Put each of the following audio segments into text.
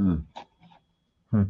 Mm. Hmm.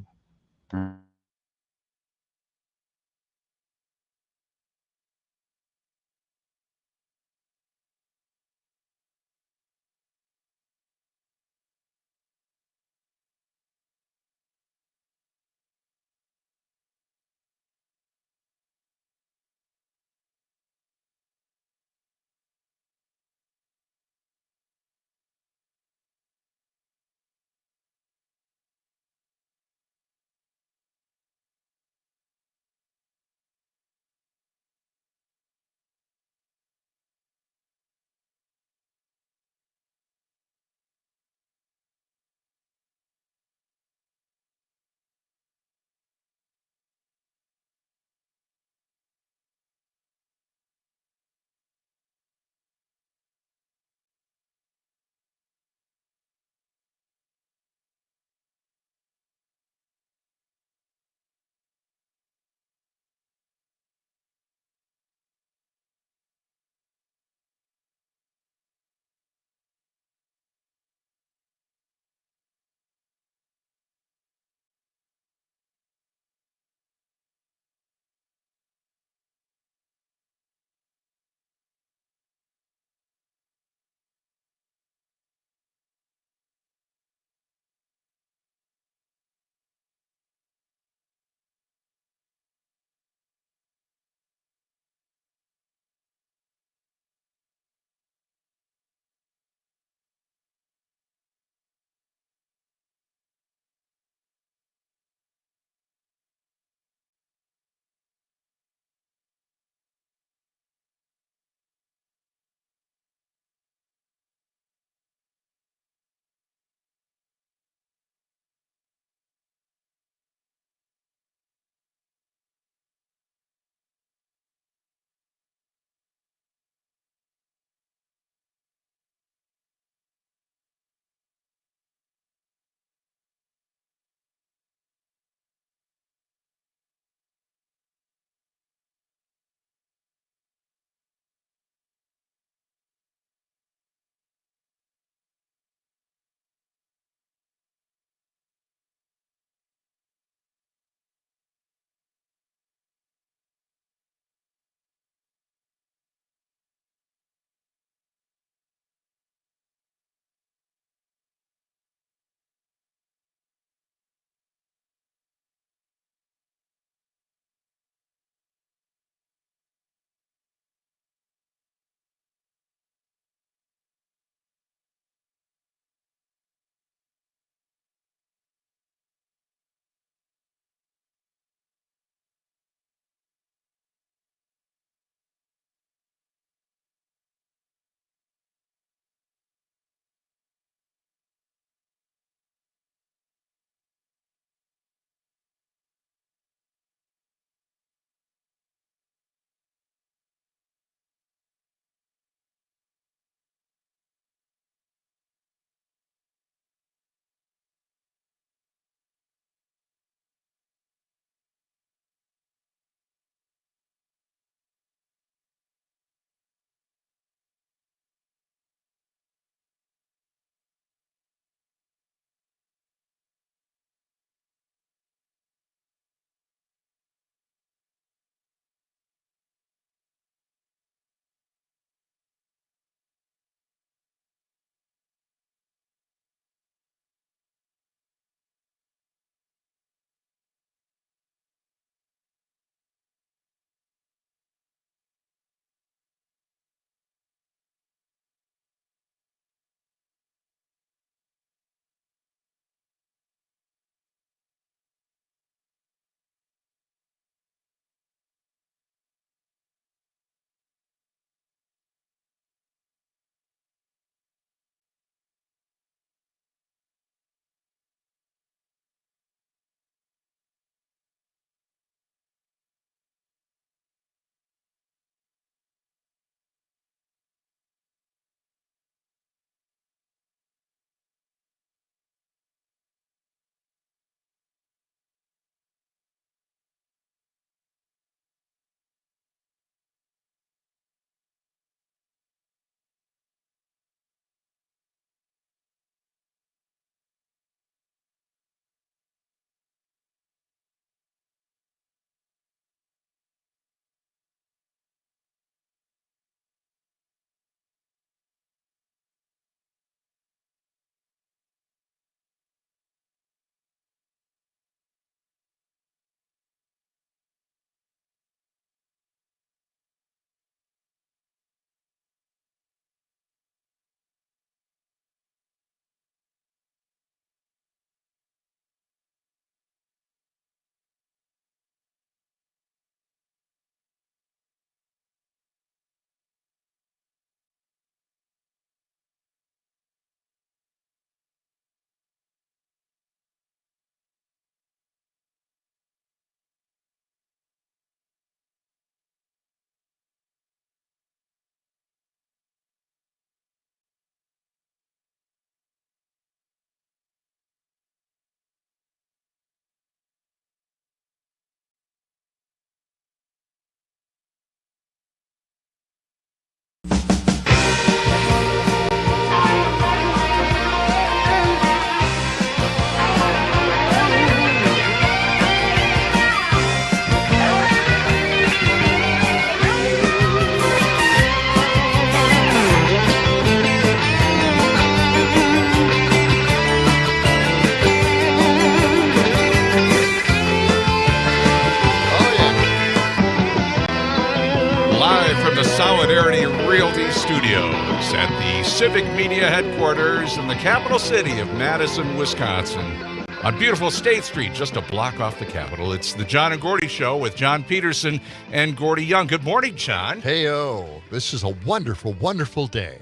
Realty Studios at the Civic Media Headquarters in the capital city of Madison, Wisconsin. On beautiful State Street, just a block off the Capitol, it's the John and Gordy Show with John Peterson and Gordy Young. Good morning, John. Hey-o, this is a wonderful, wonderful day.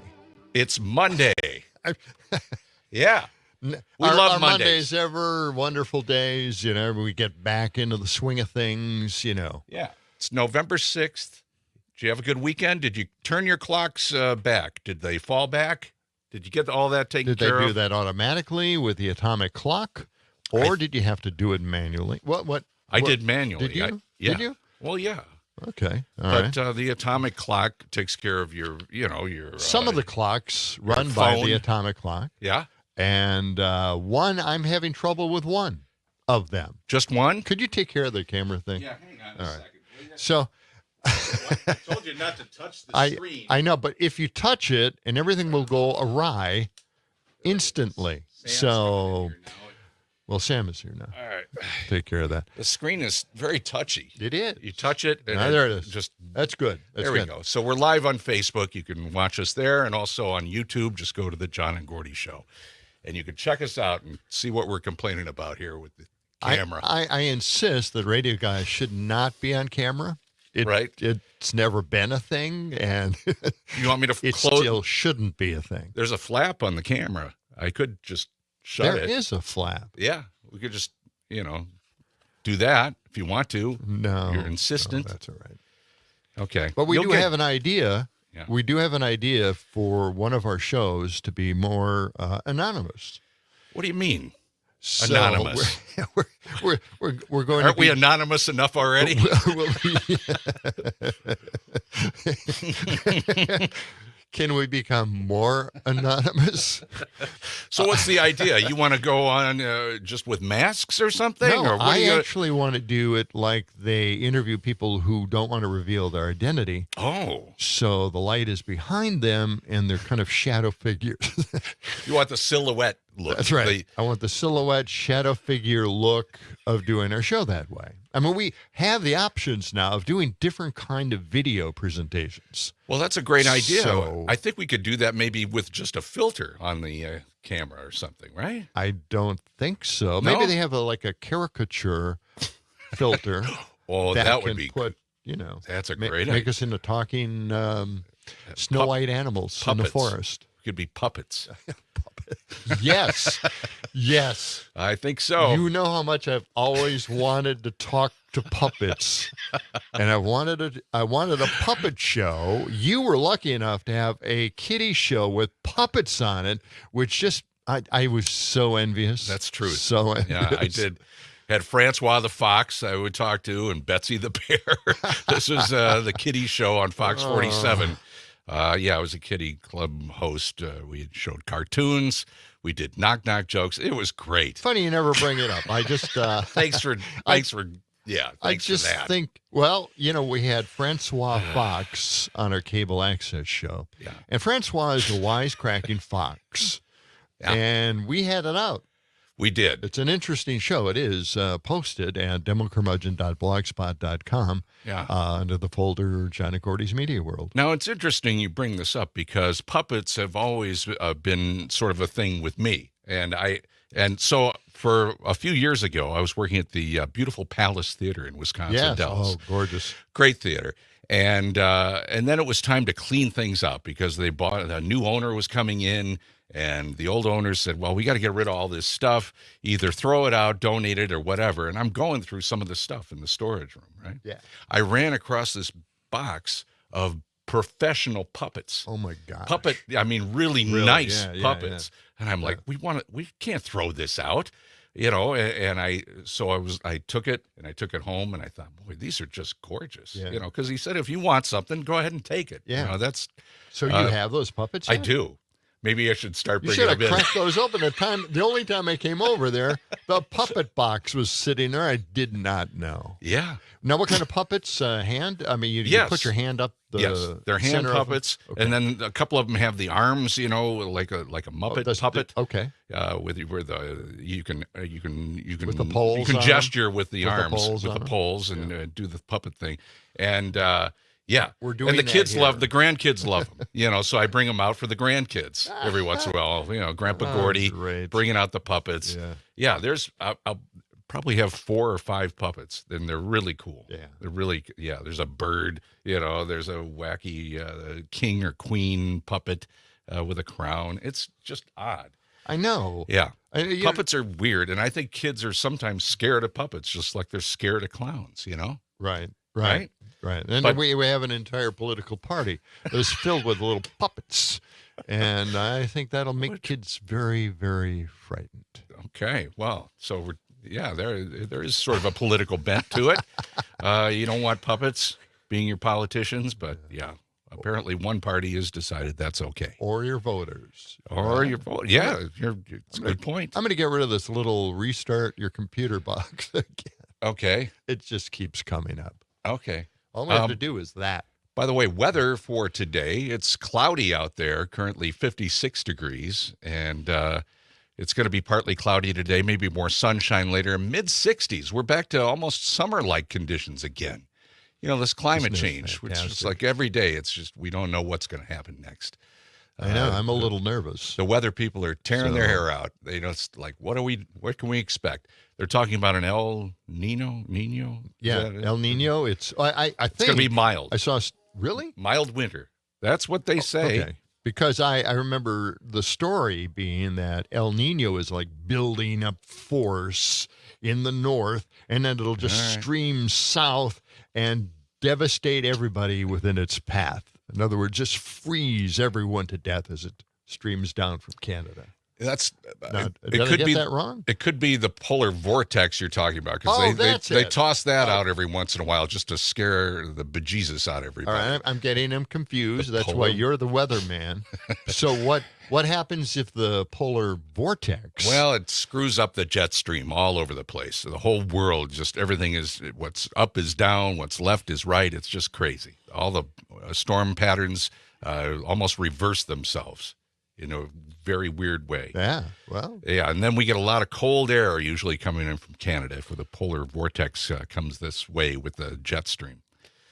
It's Monday. Yeah. We love Mondays ever wonderful days, you know, we get back into the swing of things, you know. Yeah. It's November 6th. Did you have a good weekend? Did you turn your clocks back? Did they fall back? Did you get all that taken care of? Did they do that automatically with the atomic clock? Or did you have to do it manually? I did manually. Did you? Yeah. Did you? Well, yeah. Okay. But the atomic clock takes care of your. Some of the clocks run by the atomic clock. Yeah. And one, I'm having trouble with one of them. Just one? Could you take care of the camera thing? Yeah, hang on a second. So I told you not to touch the screen. I know, but if you touch it, and everything will go awry instantly. Well, Sam is here now. All right. Take care of that. The screen is very touchy. It is. You touch it. And there it is. That's good. There we go. So we're live on Facebook. You can watch us there, and also on YouTube. Just go to the John and Gordy Show, and you can check us out and see what we're complaining about here with the camera. I insist that radio guys should not be on camera. Right. It's never been a thing, and you want me to it close? Still shouldn't be a thing. There's a flap on the camera. I could just shut it. There is a flap. Yeah, we could just do that if you want to. No, you're insistent. No, that's all right. Okay, but we do have an idea. Yeah. We do have an idea for one of our shows to be more anonymous. What do you mean? So anonymous. We're going. Aren't we anonymous enough already? Can we become more anonymous? So what's the idea? You want to go on just with masks or something? No, or I actually want to do it like they interview people who don't want to reveal their identity. Oh. So the light is behind them, and they're kind of shadow figures. You want the silhouette look. That's right. I want the silhouette shadow figure look of doing our show that way. I mean, we have the options now of doing different kind of video presentations. Well, that's a great idea. So, I think we could do that maybe with just a filter on the camera or something, right? I don't think so. No? Maybe they have a caricature filter. Oh, that would be put, you know. That's a great idea. Make us into talking Snow White animals in the forest. We could be puppets. Yes. Yes. I think so. You know how much I've always wanted to talk to puppets. And I wanted a puppet show. You were lucky enough to have a kiddie show with puppets on it, which just I was so envious. That's true. So envious. Yeah, I did. Had Francois the Fox I would talk to, and Betsy the Bear. This was the kiddie show on Fox 47. I was a kiddie club host. We showed cartoons. We did knock-knock jokes. It was great. Funny you never bring it up. I just thanks for that. Think, well, we had Francois Fox on our cable access show. Yeah. And Francois is a wisecracking fox. Yeah. And we had it out. We did. It's an interesting show. It is posted at democurmudgeon.blogspot.com under the folder John and Gordy's Media World. Now, it's interesting you bring this up because puppets have always been sort of a thing with me. And so for a few years ago, I was working at the beautiful Palace Theater in Wisconsin Dells. Oh, gorgeous. Great theater. And then it was time to clean things up because they bought a new owner was coming in. And the old owner said, well, we got to get rid of all this stuff, either throw it out, donate it, or whatever. And I'm going through some of the stuff in the storage room, right? Yeah. I ran across this box of professional puppets. Oh, my God. Really nice puppets. Yeah. And I'm like, we can't throw this out, and I took it home and I thought, boy, these are just gorgeous, because he said, if you want something, go ahead and take it. Yeah. So you have those puppets? I do. Maybe I should start bringing them in. You should have cracked those open. The only time I came over there, the puppet box was sitting there. I did not know. Yeah. Now, what kind of puppets? Hand? I mean, you put your hand up the Yes, they're hand puppets. Okay. And then a couple of them have the arms, like a Muppet puppet. Okay. You can with the poles you can gesture with the arms, with the poles and do the puppet thing. And Yeah. We're doing and the that kids here. the grandkids love them, so I bring them out for the grandkids every once in a while. Grandpa Gordy great. bringing out the puppets. Yeah. I'll probably have 4 or 5 puppets, and they're really cool. Yeah. They're really, there's a bird, there's a wacky king or queen puppet with a crown. It's just odd. I know. Yeah. Puppets are weird, and I think kids are sometimes scared of puppets, just like they're scared of clowns, Right. And But- we have an entire political party that's filled with little puppets. And I think that'll make kids very, very frightened. Okay. Well, so there is sort of a political bent to it. You don't want puppets being your politicians, but apparently one party has decided that's okay. Or your voters. Or your vote. Yeah, it's a good point. I'm going to get rid of this little restart your computer box again. Okay. It just keeps coming up. Okay. All we have to do is that. By the way, weather for today, it's cloudy out there, currently 56 degrees, and it's going to be partly cloudy today, maybe more sunshine later, mid-60s. We're back to almost summer-like conditions again. This climate change, which is like every day, it's just we don't know what's going to happen next. I know. I'm a little nervous. The weather people are tearing their hair out. It's like, what can we expect? They're talking about an El Nino. Yeah, El Nino. I think it's going to be mild. I saw. Really? Mild winter. That's what they say. Okay. Because I remember the story being that El Nino is like building up force in the north, and then it'll just stream south and devastate everybody within its path. In other words, just freeze everyone to death as it streams down from Canada. That's did I get that wrong? It could be the polar vortex you're talking about, Oh, because they it. toss that out every once in a while just to scare the bejesus out of everybody. All right, I'm getting them confused. The That's why polar- you're the weatherman. So what happens if the polar vortex? Well, it screws up the jet stream all over the place. So the whole world, just everything is, what's up is down, what's left is right. It's just crazy. All the storm patterns almost reverse themselves in a very weird way. Yeah, well. Yeah, and then we get a lot of cold air usually coming in from Canada if the polar vortex comes this way with the jet stream.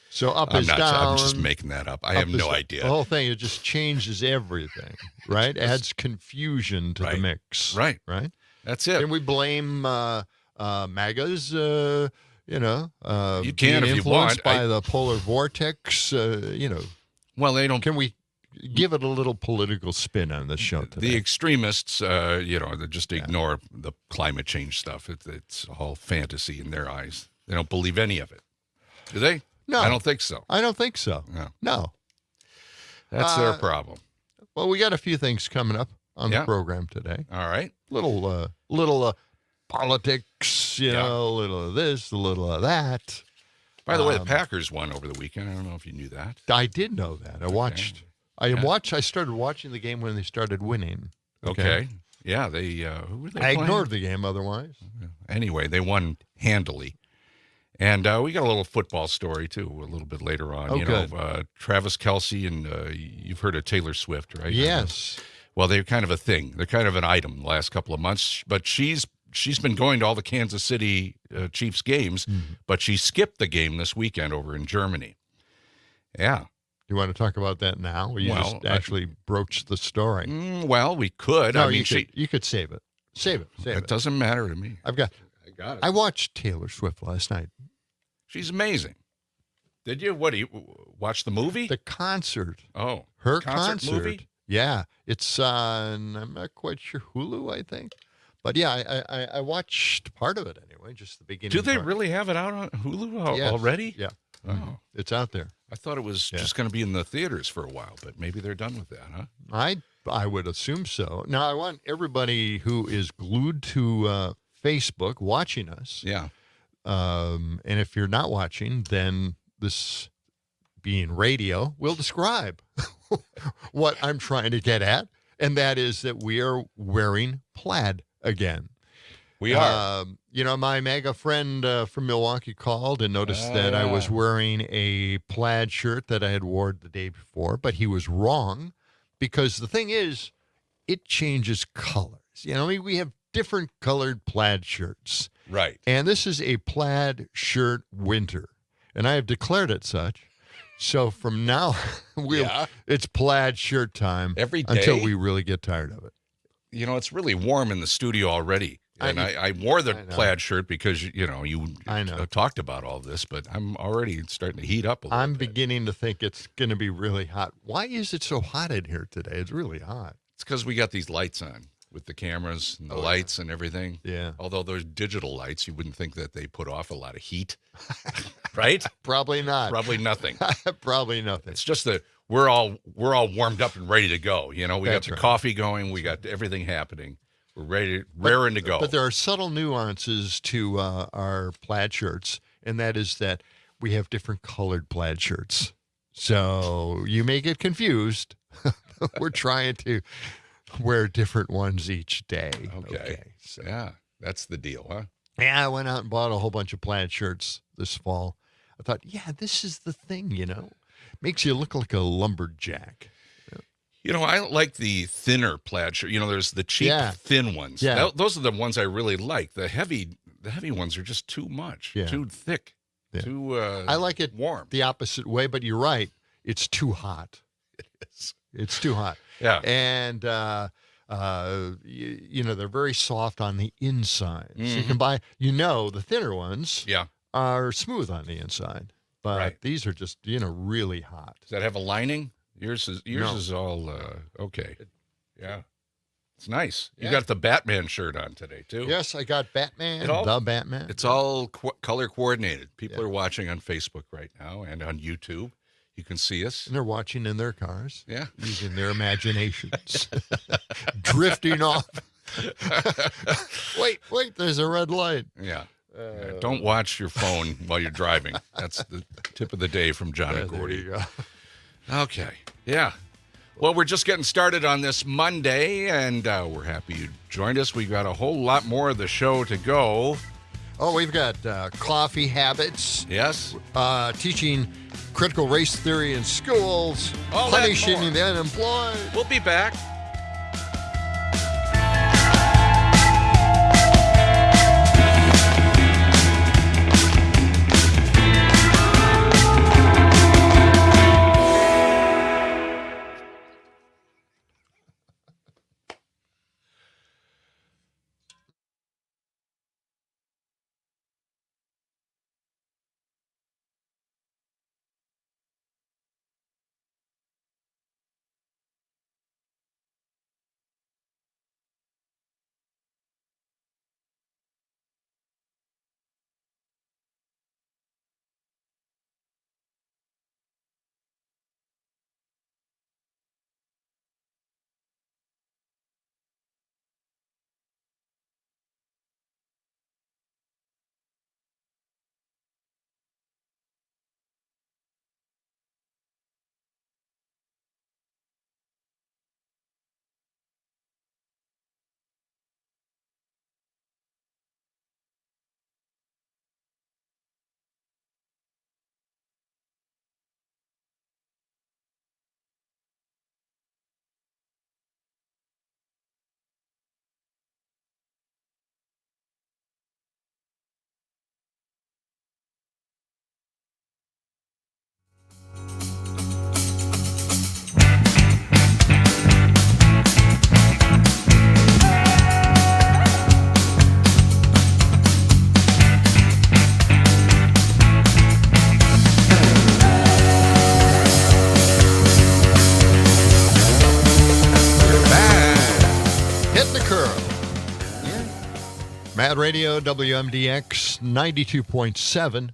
So up is down. I'm just making that up. I have no idea. The whole thing, it just changes everything, right? Adds confusion to the mix. Right. Right? That's it. And we blame MAGAs, you You can being if you influenced want. by the polar vortex, Well, they don't. Can we give it a little political spin on this show today? The extremists, they just ignore the climate change stuff. It's all fantasy in their eyes. They don't believe any of it. Do they? No. I don't think so. I don't think so. No. That's their problem. Well, we got a few things coming up on the program today. All right. Little politics, a little of this, a little of that. By the way, the Packers won over the weekend. I don't know if you knew that. I did know that. I watched. I started watching the game when they started winning. Okay. Yeah, who were they I playing? ignored the game otherwise. Anyway, they won handily. And we got a little football story, too, a little bit later on. Oh, good. Travis Kelce, and you've heard of Taylor Swift, right? Yes. Well, they're kind of a thing. They're kind of an item the last couple of months. But she's been going to all the Kansas City Chiefs games, but she skipped the game this weekend over in Germany. Yeah. You want to talk about that now? Or you just actually broached the story? Well, we could. No, I mean, you could save it. Save it. It doesn't matter to me. I got it. I watched Taylor Swift last night. She's amazing. Did you? What, do you watch the movie? The concert. Oh. Her concert movie? Yeah. It's on, I'm not quite sure, Hulu, I think. But yeah, I watched part of it anyway, just the beginning. Do they part. really have it out on Hulu already? Yeah. Oh. It's out there. I thought it was just going to be in the theaters for a while, but maybe they're done with that, huh? I would assume so. Now, I want everybody who is glued to Facebook watching us. Yeah. And if you're not watching, then this being radio will describe what I'm trying to get at. And that is that we are wearing plaid again. We are. My MAGA friend from Milwaukee called and noticed that I was wearing a plaid shirt that I had worn the day before, but he was wrong because the thing is, it changes colors. We have different colored plaid shirts. Right. And this is a plaid shirt winter, and I have declared it such. So from now, it's plaid shirt time Every day. until we really get tired of it. You know, it's really warm in the studio already. And I wore the plaid shirt because, you talked about all this, but I'm already starting to heat up a little bit. I'm beginning to think it's going to be really hot. Why is it so hot in here today? It's really hot. It's because we got these lights on with the cameras and the lights and everything. Yeah. Although those digital lights, you wouldn't think that they put off a lot of heat, right? Probably not. Probably nothing. Probably nothing. It's just that we're all warmed up and ready to go. You know, we got the right. coffee going. We got everything happening. We're raring to go. But there are subtle nuances to our plaid shirts, and that is that we have different colored plaid shirts. So you may get confused. We're trying to wear different ones each day. Okay. So. Yeah, that's the deal, huh? Yeah, I went out and bought a whole bunch of plaid shirts this fall. I thought, this is the thing, Makes you look like a lumberjack. You know, I like the thinner plaid shirt. You know, there's the cheap, thin ones. Yeah. Those are the ones I really like. The heavy ones are just too much, too thick, too I like it warm. the opposite way, but you're right. It's too hot. It is. It's too hot. Yeah. And, they're very soft on the inside. So you can buy, the thinner ones are smooth on the inside. But these are just, really hot. Does that have a lining? Yours is all okay. Yeah. It's nice. You got the Batman shirt on today, too. Yes, I got Batman, the Batman. It's all color coordinated. People are watching on Facebook right now and on YouTube. You can see us. And they're watching in their cars. Yeah. Using their imaginations. Drifting off. Wait, there's a red light. Yeah. Don't watch your phone while you're driving. That's the tip of the day from John and Gordy. There you go. Okay. Yeah. Well, we're just getting started on this Monday, and we're happy you joined us. We've got a whole lot more of the show to go. Oh, we've got coffee habits. Yes. Teaching critical race theory in schools. Punishing the unemployed. We'll be back. Mad Radio, WMDX 92.7.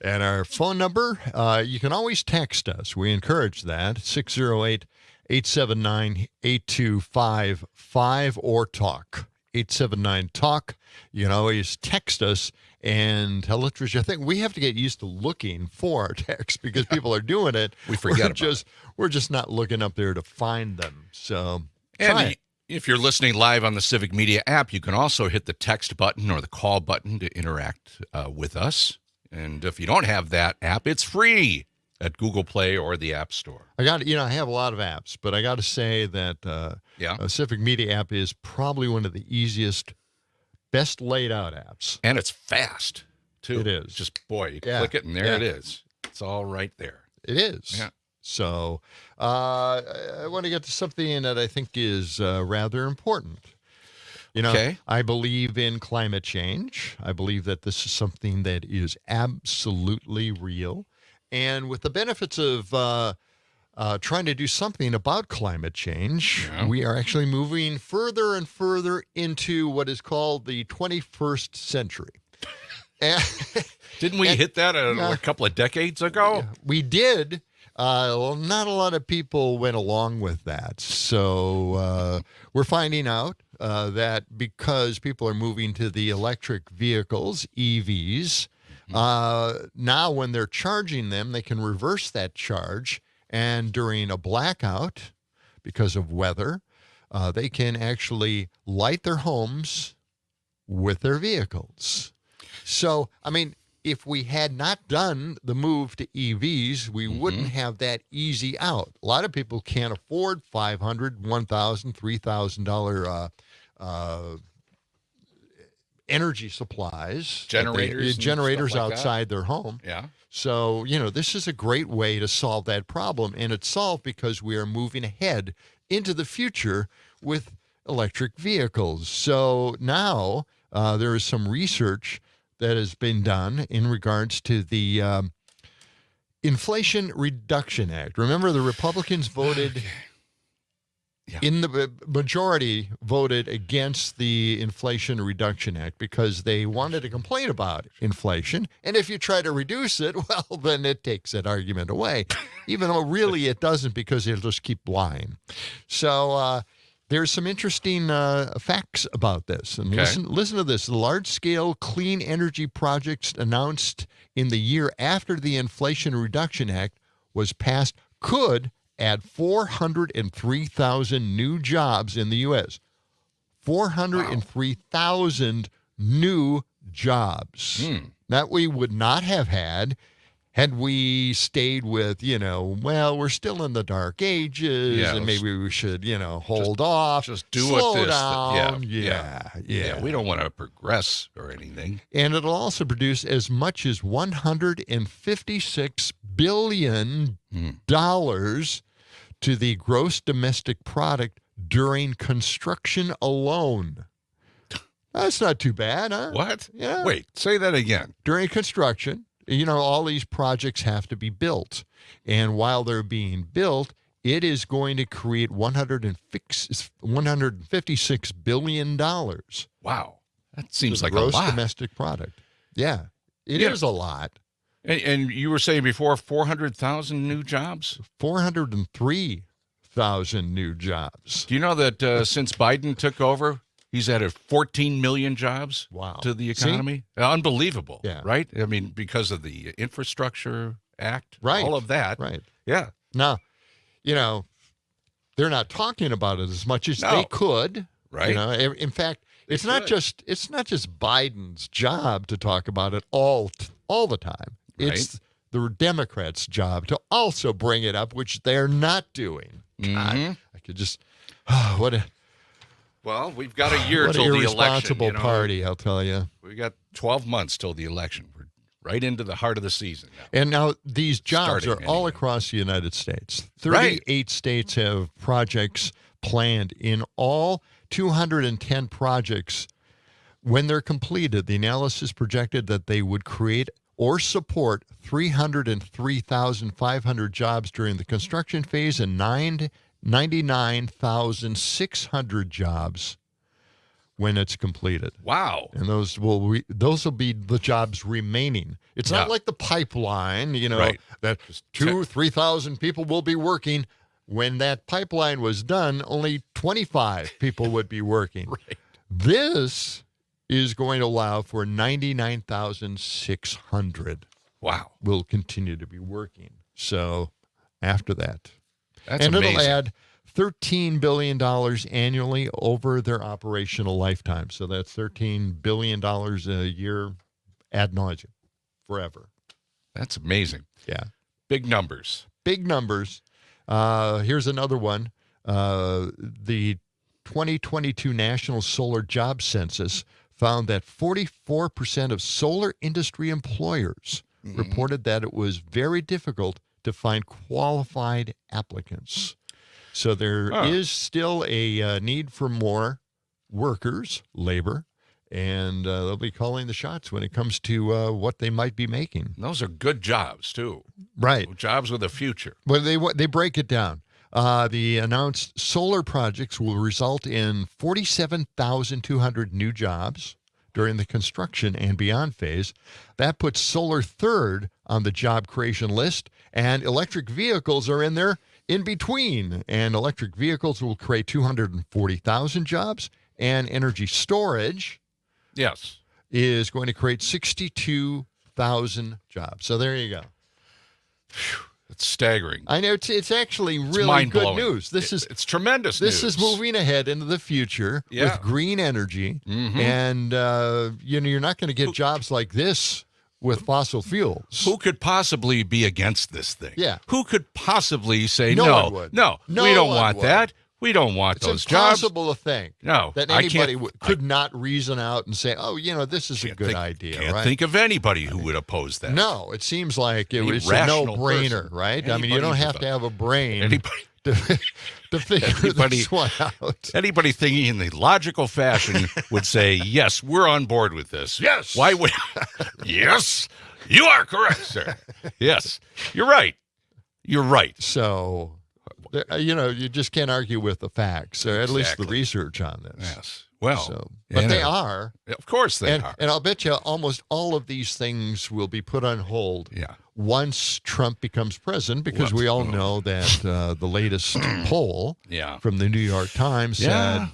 And our phone number, you can always text us. We encourage that, 608-879-8255, or talk, 879-TALK. You can always text us and tell us what you think. We have to get used to looking for our texts because people are doing it. We forget about it. We're just not looking up there to find them. So try it. If you're listening live on the Civic Media app, you can also hit the text button or the call button to interact with us. And if you don't have that app, it's free at Google Play or the App Store. I have a lot of apps, but I got to say that a Civic Media app is probably one of the easiest, best laid out apps. And it's fast, too. It is. Just, you click it and there it is. It's all right there. It is. Yeah. So I want to get to something that I think is rather important. Okay. I believe in climate change. I believe that this is something that is absolutely real. And with the benefits of trying to do something about climate change, we are actually moving further and further into what is called the 21st century. Didn't we hit that a couple of decades ago? We did. Well, not a lot of people went along with that. So we're finding out that because people are moving to the electric vehicles, EVs, now when they're charging them, they can reverse that charge. And during a blackout, because of weather, they can actually light their homes with their vehicles. So, I mean, if we had not done the move to EVs, we wouldn't have that easy out. A lot of people can't afford $500, $1,000, $3,000 energy supplies. Generators like outside their home. Yeah. So, this is a great way to solve that problem. And it's solved because we are moving ahead into the future with electric vehicles. So now there is some research that has been done in regards to the Inflation Reduction Act. Remember, the Republicans voted in the majority voted against the Inflation Reduction Act because they wanted to complain about inflation. And if you try to reduce it, well, then it takes that argument away, even though really it doesn't, because it'll just keep lying. So there's some interesting facts about this. And listen to this. The large-scale clean energy projects announced in the year after the Inflation Reduction Act was passed could add 403,000 new jobs in the U.S. 403,000 new jobs that we would not have had we stayed with, we're still in the dark ages, and maybe we should, hold off. Just do slow it this. down. Yeah. We don't want to progress or anything. And it'll also produce as much as $156 billion to the gross domestic product during construction alone. That's not too bad, huh? What? Yeah. Wait, say that again. During construction, all these projects have to be built. And while they're being built, it is going to create $156 billion. Wow. That seems like a gross lot. Domestic product. Yeah, it is a lot. And you were saying before 400,000 new jobs? 403,000 new jobs. Do you know that since Biden took over, he's added 14 million jobs to the economy? See? Unbelievable, right? I mean, because of the Infrastructure Act, all of that. Right. Yeah. Now, they're not talking about it as much as they could. Right. In fact, it's not just Biden's job to talk about it all the time. Right. It's the Democrats' job to also bring it up, which they're not doing. God, I could just Well, we've got a year till the election. Irresponsible party, I'll tell you. We got 12 months till the election. We're right into the heart of the season now. And now these jobs are all across the United States. 38 states have projects planned. In all 210 projects, when they're completed, the analysis projected that they would create or support 303,500 jobs during the construction phase and 99,600 jobs when it's completed. Wow. And those will be the jobs remaining. It's not like the pipeline, that 3,000 people will be working. When that pipeline was done, only 25 people would be working. Right. This is going to allow for 99,600. Wow. Will continue to be working. So after that. That's amazing. It'll add $13 billion annually over their operational lifetime. So that's $13 billion a year ad nauseum, forever. That's amazing. Yeah. Big numbers. Big numbers. Here's another one. The 2022 National Solar Job Census found that 44% of solar industry employers reported that it was very difficult to find qualified applicants. So there is still a need for more workers, labor, and they'll be calling the shots when it comes to what they might be making. Those are good jobs, too. Right. Jobs with a future. Well, they break it down. The announced solar projects will result in 47,200 new jobs during the construction and beyond phase. That puts solar third on the job creation list, and electric vehicles are in there in between. And electric vehicles will create 240,000 jobs, and energy storage is going to create 62,000 jobs. So there you go. It's staggering. I know it's actually really good news. It's tremendous news. This is news. moving ahead into the future with green energy, and you're not going to get jobs like this with fossil fuels. Who could possibly be against this thing? Yeah. Who could possibly say no? We don't want that. We don't want those jobs. It's impossible to think that anybody could not reason out and say, this is a good idea. Can't think of anybody who would oppose that. No, it seems like it was a no-brainer, right? I mean, you don't have to have a brain to figure this one out. Anybody thinking in the logical fashion would say, yes, we're on board with this. Yes. Why would... Yes, you are correct, sir. Yes, you're right. You're right. So... you just can't argue with the facts, or at least the research on this. Yes. Well, but they are. Of course they are. And I'll bet you almost all of these things will be put on hold once Trump becomes president, because we all know that the latest poll from the New York Times said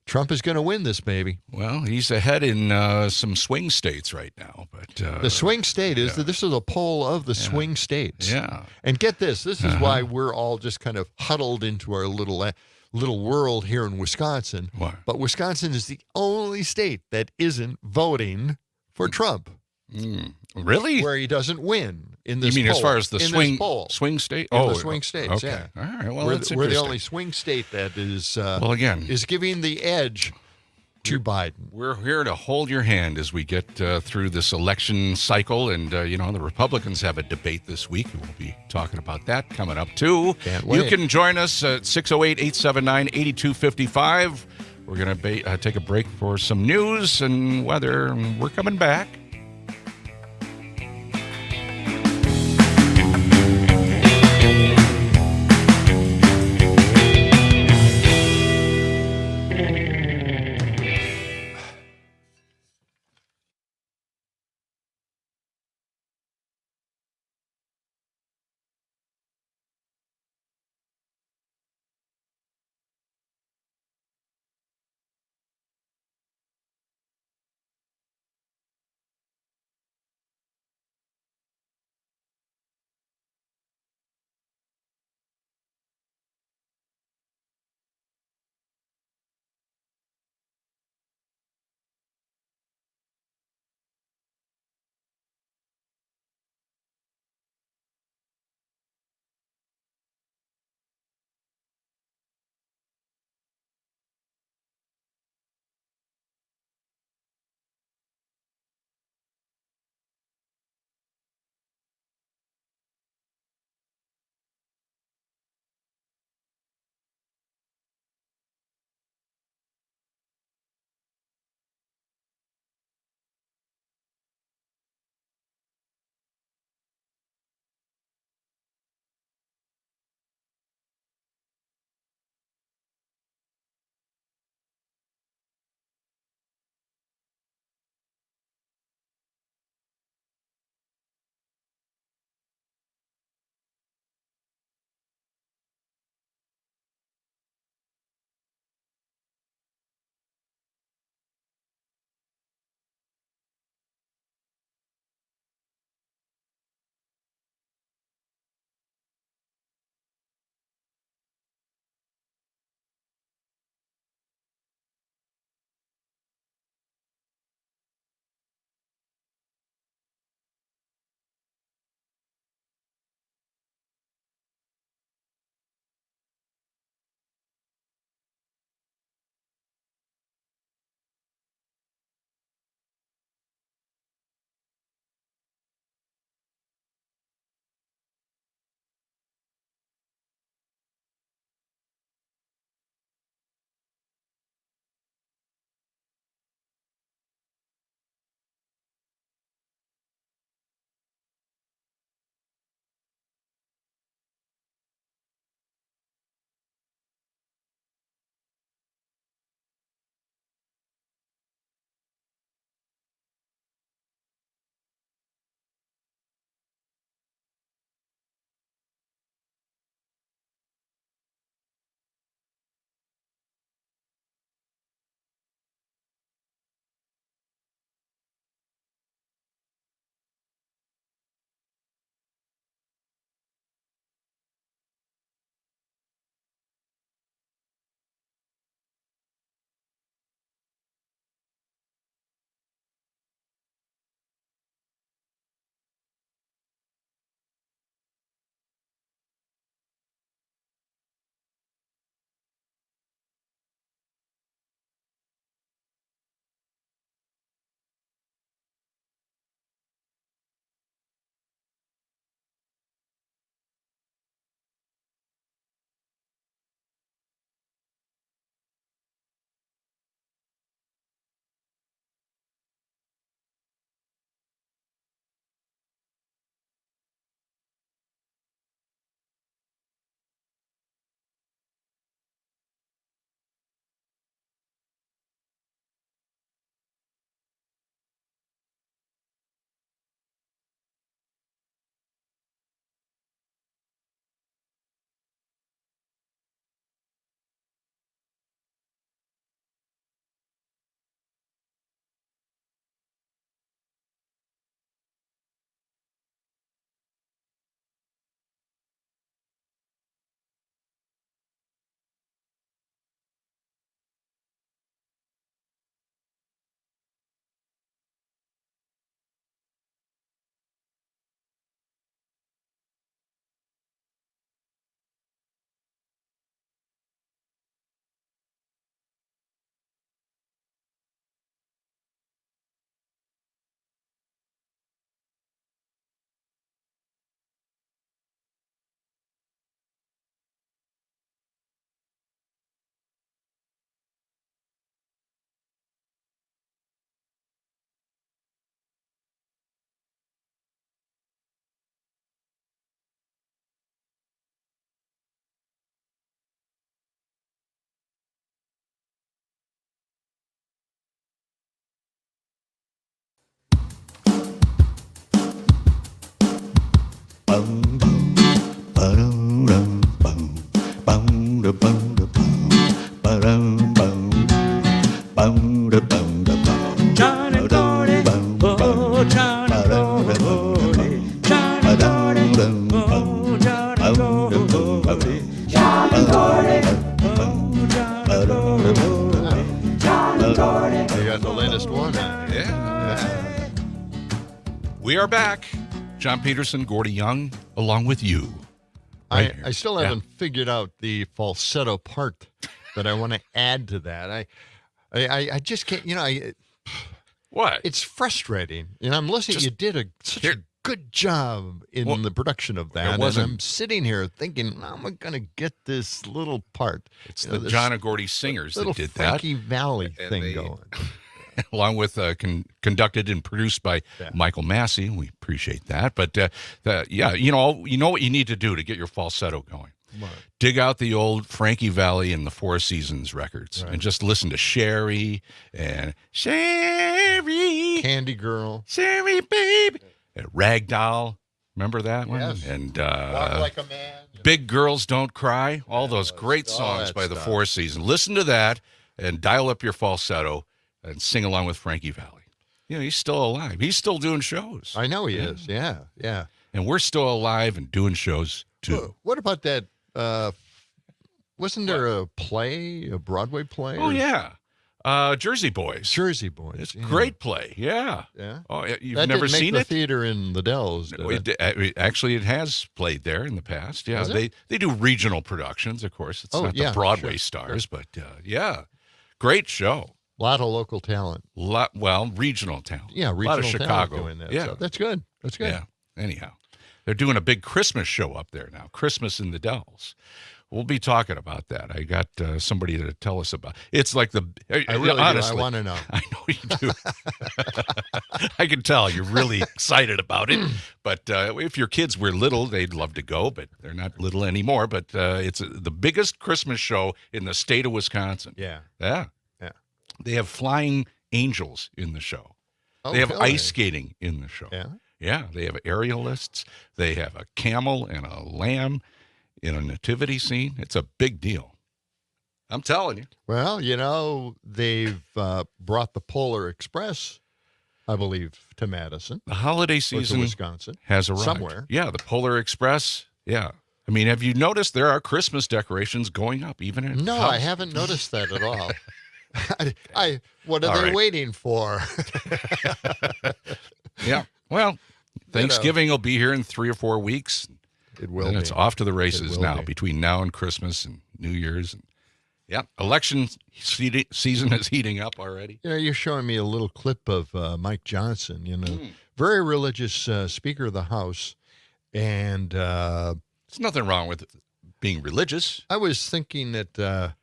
Trump is going to win this baby. Well, he's ahead in some swing states right now. But the swing state is that this is a poll of the swing states. Yeah. And get this. This is why we're all just kind of huddled into our little world here in Wisconsin. What? But Wisconsin is the only state that isn't voting for Trump. Really? Where he doesn't win in this You mean poll. as far as the swing state? The swing states, okay. All right. Well, we're the only swing state that is is giving the edge to Biden. We're here to hold your hand as we get through this election cycle. And, the Republicans have a debate this week. We'll be talking about that coming up, too. Can't wait. You can join us at 608-879-8255. We're going to take a break for some news and weather. We're coming back. John and Gordy, oh, John and Gordy, John and Gordy, oh, John and Gordy, John and Gordy, oh, John and Gordy, John and Gordy. You got the latest one. Yeah. We are back. John Peterson, Gordy Young, along with you. Right here. I still haven't figured out the falsetto part that I want to add to that. I just can't, What? it's frustrating. And I'm listening. You did such a good job in the production of that. And I'm sitting here thinking, how am I going to get this little part? It's the John and Gordy singers that did Frankie Valley thing going. Along with conducted and produced by Michael Massey. We appreciate that. But you know what you need to do to get your falsetto going. What? Dig out the old Frankie Valley and the Four Seasons records and just listen to Sherry and Sherry, Candy Girl, Sherry baby, and Ragdoll. Remember that one? Yes. And Walk Like a Man, Big Girls Don't Cry. All those great songs by the Four Seasons. Listen to that and dial up your falsetto and sing along with Frankie Valley. He's still alive. He's still doing shows. I know he is. Yeah. And we're still alive and doing shows too. What about that? Wasn't there a Broadway play? Oh, yeah. Jersey Boys. Jersey Boys. It's a great play. Yeah. Yeah. Oh, you've that never didn't seen make it? the theater in the Dells. Actually, it has played there in the past. Yeah. They do regional productions, of course. It's not the Broadway stars, but yeah. Great show. A lot of local talent. Regional talent. Yeah, regional a lot of Chicago doing that. Yeah. So that's good. That's good. Yeah. Anyhow, they're doing a big Christmas show up there now. Christmas in the Dells. We'll be talking about that. I got somebody to tell us about. It's like I really honestly, do. I want to know. I know you do. I can tell you're really excited about it. But if your kids were little, they'd love to go, but they're not little anymore. But it's the biggest Christmas show in the state of Wisconsin. Yeah. Yeah. They have flying angels in the show. Oh, they have really? ice skating in the show. Yeah. Yeah, they have aerialists. They have a camel and a lamb in a nativity scene. It's a big deal. I'm telling you. Well, they've brought the Polar Express, I believe, to Madison. The holiday Or season to Wisconsin. has arrived. Somewhere. Yeah, the Polar Express. Yeah. I mean, have you noticed there are Christmas decorations going up even in No, house? I haven't noticed that at all. What are All they right. waiting for? Yeah. Well, Thanksgiving will be here in 3 or 4 weeks. It will And be. it's off to the races will now, be. between now and Christmas and New Year's. Yeah, election season is heating up already. You're showing me a little clip of Mike Johnson, very religious Speaker of the House. And There's nothing wrong with being religious. I was thinking that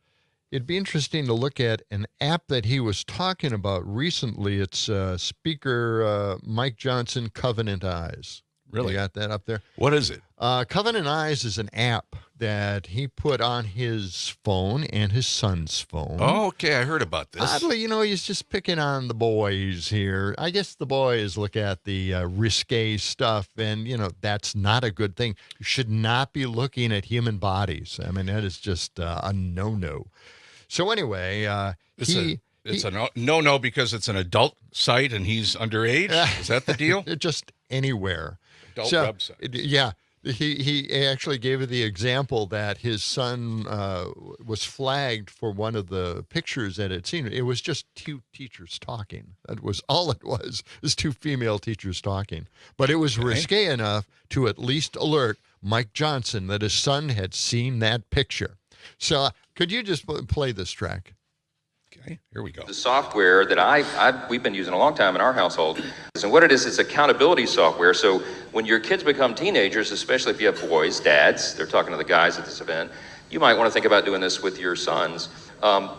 it'd be interesting to look at an app that he was talking about recently. It's Speaker Mike Johnson Covenant Eyes. Really? You got that up there? What is it? Covenant Eyes is an app that he put on his phone and his son's phone. Oh, okay. I heard about this. Oddly, he's just picking on the boys here. I guess the boys look at the risque stuff, and, that's not a good thing. You should not be looking at human bodies. I mean, that is just a no-no. So anyway, It's a no because it's an adult site and he's underage? Is that the deal? Just anywhere. Adult websites. Yeah. He actually gave the example that his son was flagged for one of the pictures that had seen. It was just two teachers talking. That was all it was. It was two female teachers talking. But it was risque enough to at least alert Mike Johnson that his son had seen that picture. So could you just play this track? Okay, here we go. The software that we've been using a long time in our household, and what it is, it's accountability software. So when your kids become teenagers, especially if you have boys, dads, they're talking to the guys at this event, you might want to think about doing this with your sons.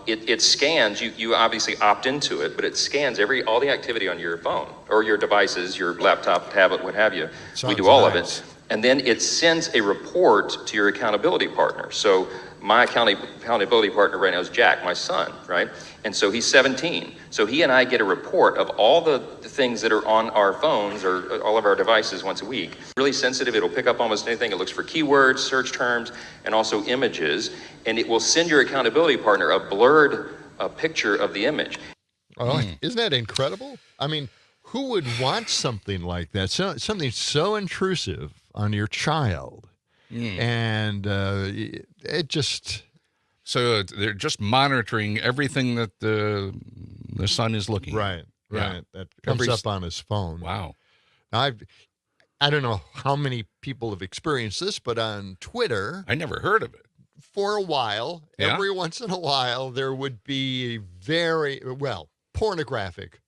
It scans, you obviously opt into it, but it scans all the activity on your phone or your devices, your laptop, tablet, what have you. We do all of it. And then it sends a report to your accountability partner. So my accountability partner right now is Jack, my son, right? And so he's 17. So he and I get a report of all the things that are on our phones or all of our devices once a week. Really sensitive, it'll pick up almost anything. It looks for keywords, search terms, and also images. And it will send your accountability partner a blurred a picture of the image. Oh, isn't that incredible? I mean, who would want something like that? Something so intrusive on your child. And it just... So they're just monitoring everything that the son is looking at. Right. Yeah. That comes up on his phone. Wow. Now, I don't know how many people have experienced this, but on Twitter, I never heard of it. for a while, Yeah? every once in a while, there would be very, pornographic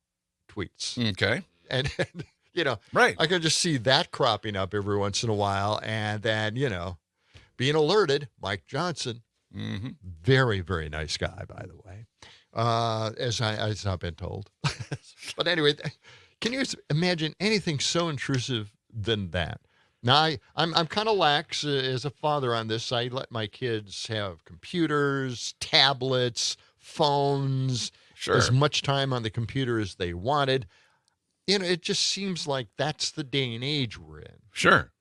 tweets. Okay. And Right. I can just see that cropping up every once in a while. And then, being alerted, Mike Johnson, very, very nice guy, by the way, as I've been told. But anyway, can you imagine anything so intrusive than that? Now, I'm kind of lax as a father on this. I let my kids have computers, tablets, phones, Sure. as much time on the computer as they wanted. It just seems like that's the day and age we're in. Sure.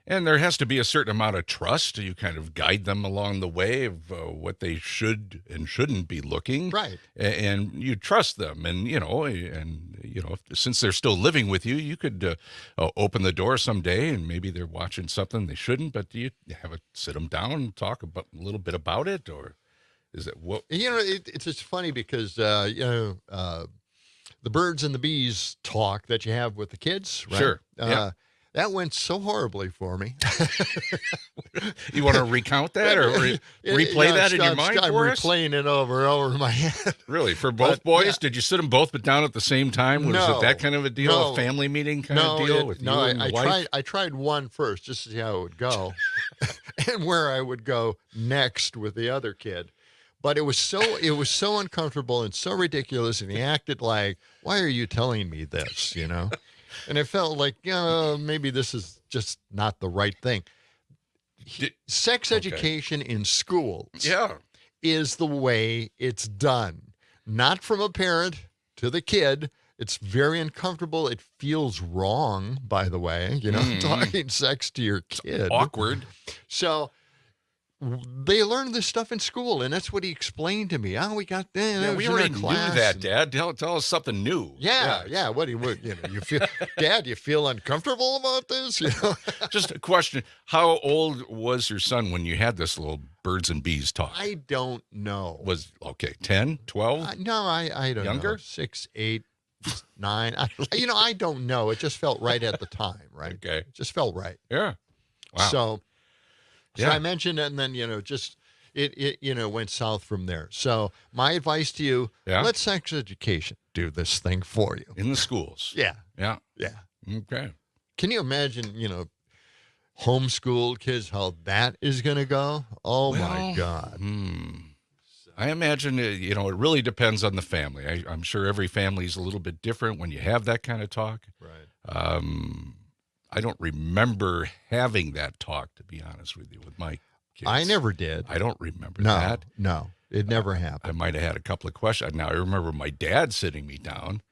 And there has to be a certain amount of trust. You kind of guide them along the way of what they should and shouldn't be looking. Right. And you trust them. And, since they're still living with you, you could open the door someday and maybe they're watching something they shouldn't, but do you sit them down and talk a little bit about it? Or is it what? It's just funny because, the birds and the bees talk that you have with the kids, right? Sure. Yeah. That went so horribly for me. You want to recount that or replay that in your mind I'm for us? replaying it over and over in my head. Really? For both boys? Did you sit them both but down at the same time? Was it that kind of a deal? No. A family meeting kind of deal with you and the wife? I tried one first just to see how it would go and where I would go next with the other kid. But it was so uncomfortable and so ridiculous, and he acted like, "Why are you telling me this?" And it felt like, maybe this is just not the right thing. Sex education in schools is the way it's done. Not from a parent to the kid. It's very uncomfortable. It feels wrong, by the way, talking sex to your kid. Awkward. So they learned this stuff in school, and that's what he explained to me. Oh, we got that. We already knew that, Dad. Tell us something new. Yeah. What do you feel, Dad? You feel uncomfortable about this? Just a question: how old was your son when you had this little birds and bees talk? I don't know. Was 10, 12? No, I don't Younger? know. 6, 8, 9. I don't know. It just felt right at the time, right? Okay. It just felt right. Yeah. Wow. So Yeah. I mentioned it, and then, just it went south from there. So my advice to you, let sex education do this thing for you. In the schools. Yeah. Yeah. Yeah. Okay. Can you imagine, homeschooled kids, how that is going to go? Oh, my God. I imagine, it really depends on the family. I'm sure every family is a little bit different when you have that kind of talk. Right. I don't remember having that talk, to be honest with you, with my kids. I never did. I don't remember that. No, it never happened. I might have had a couple of questions. Now, I remember my dad sitting me down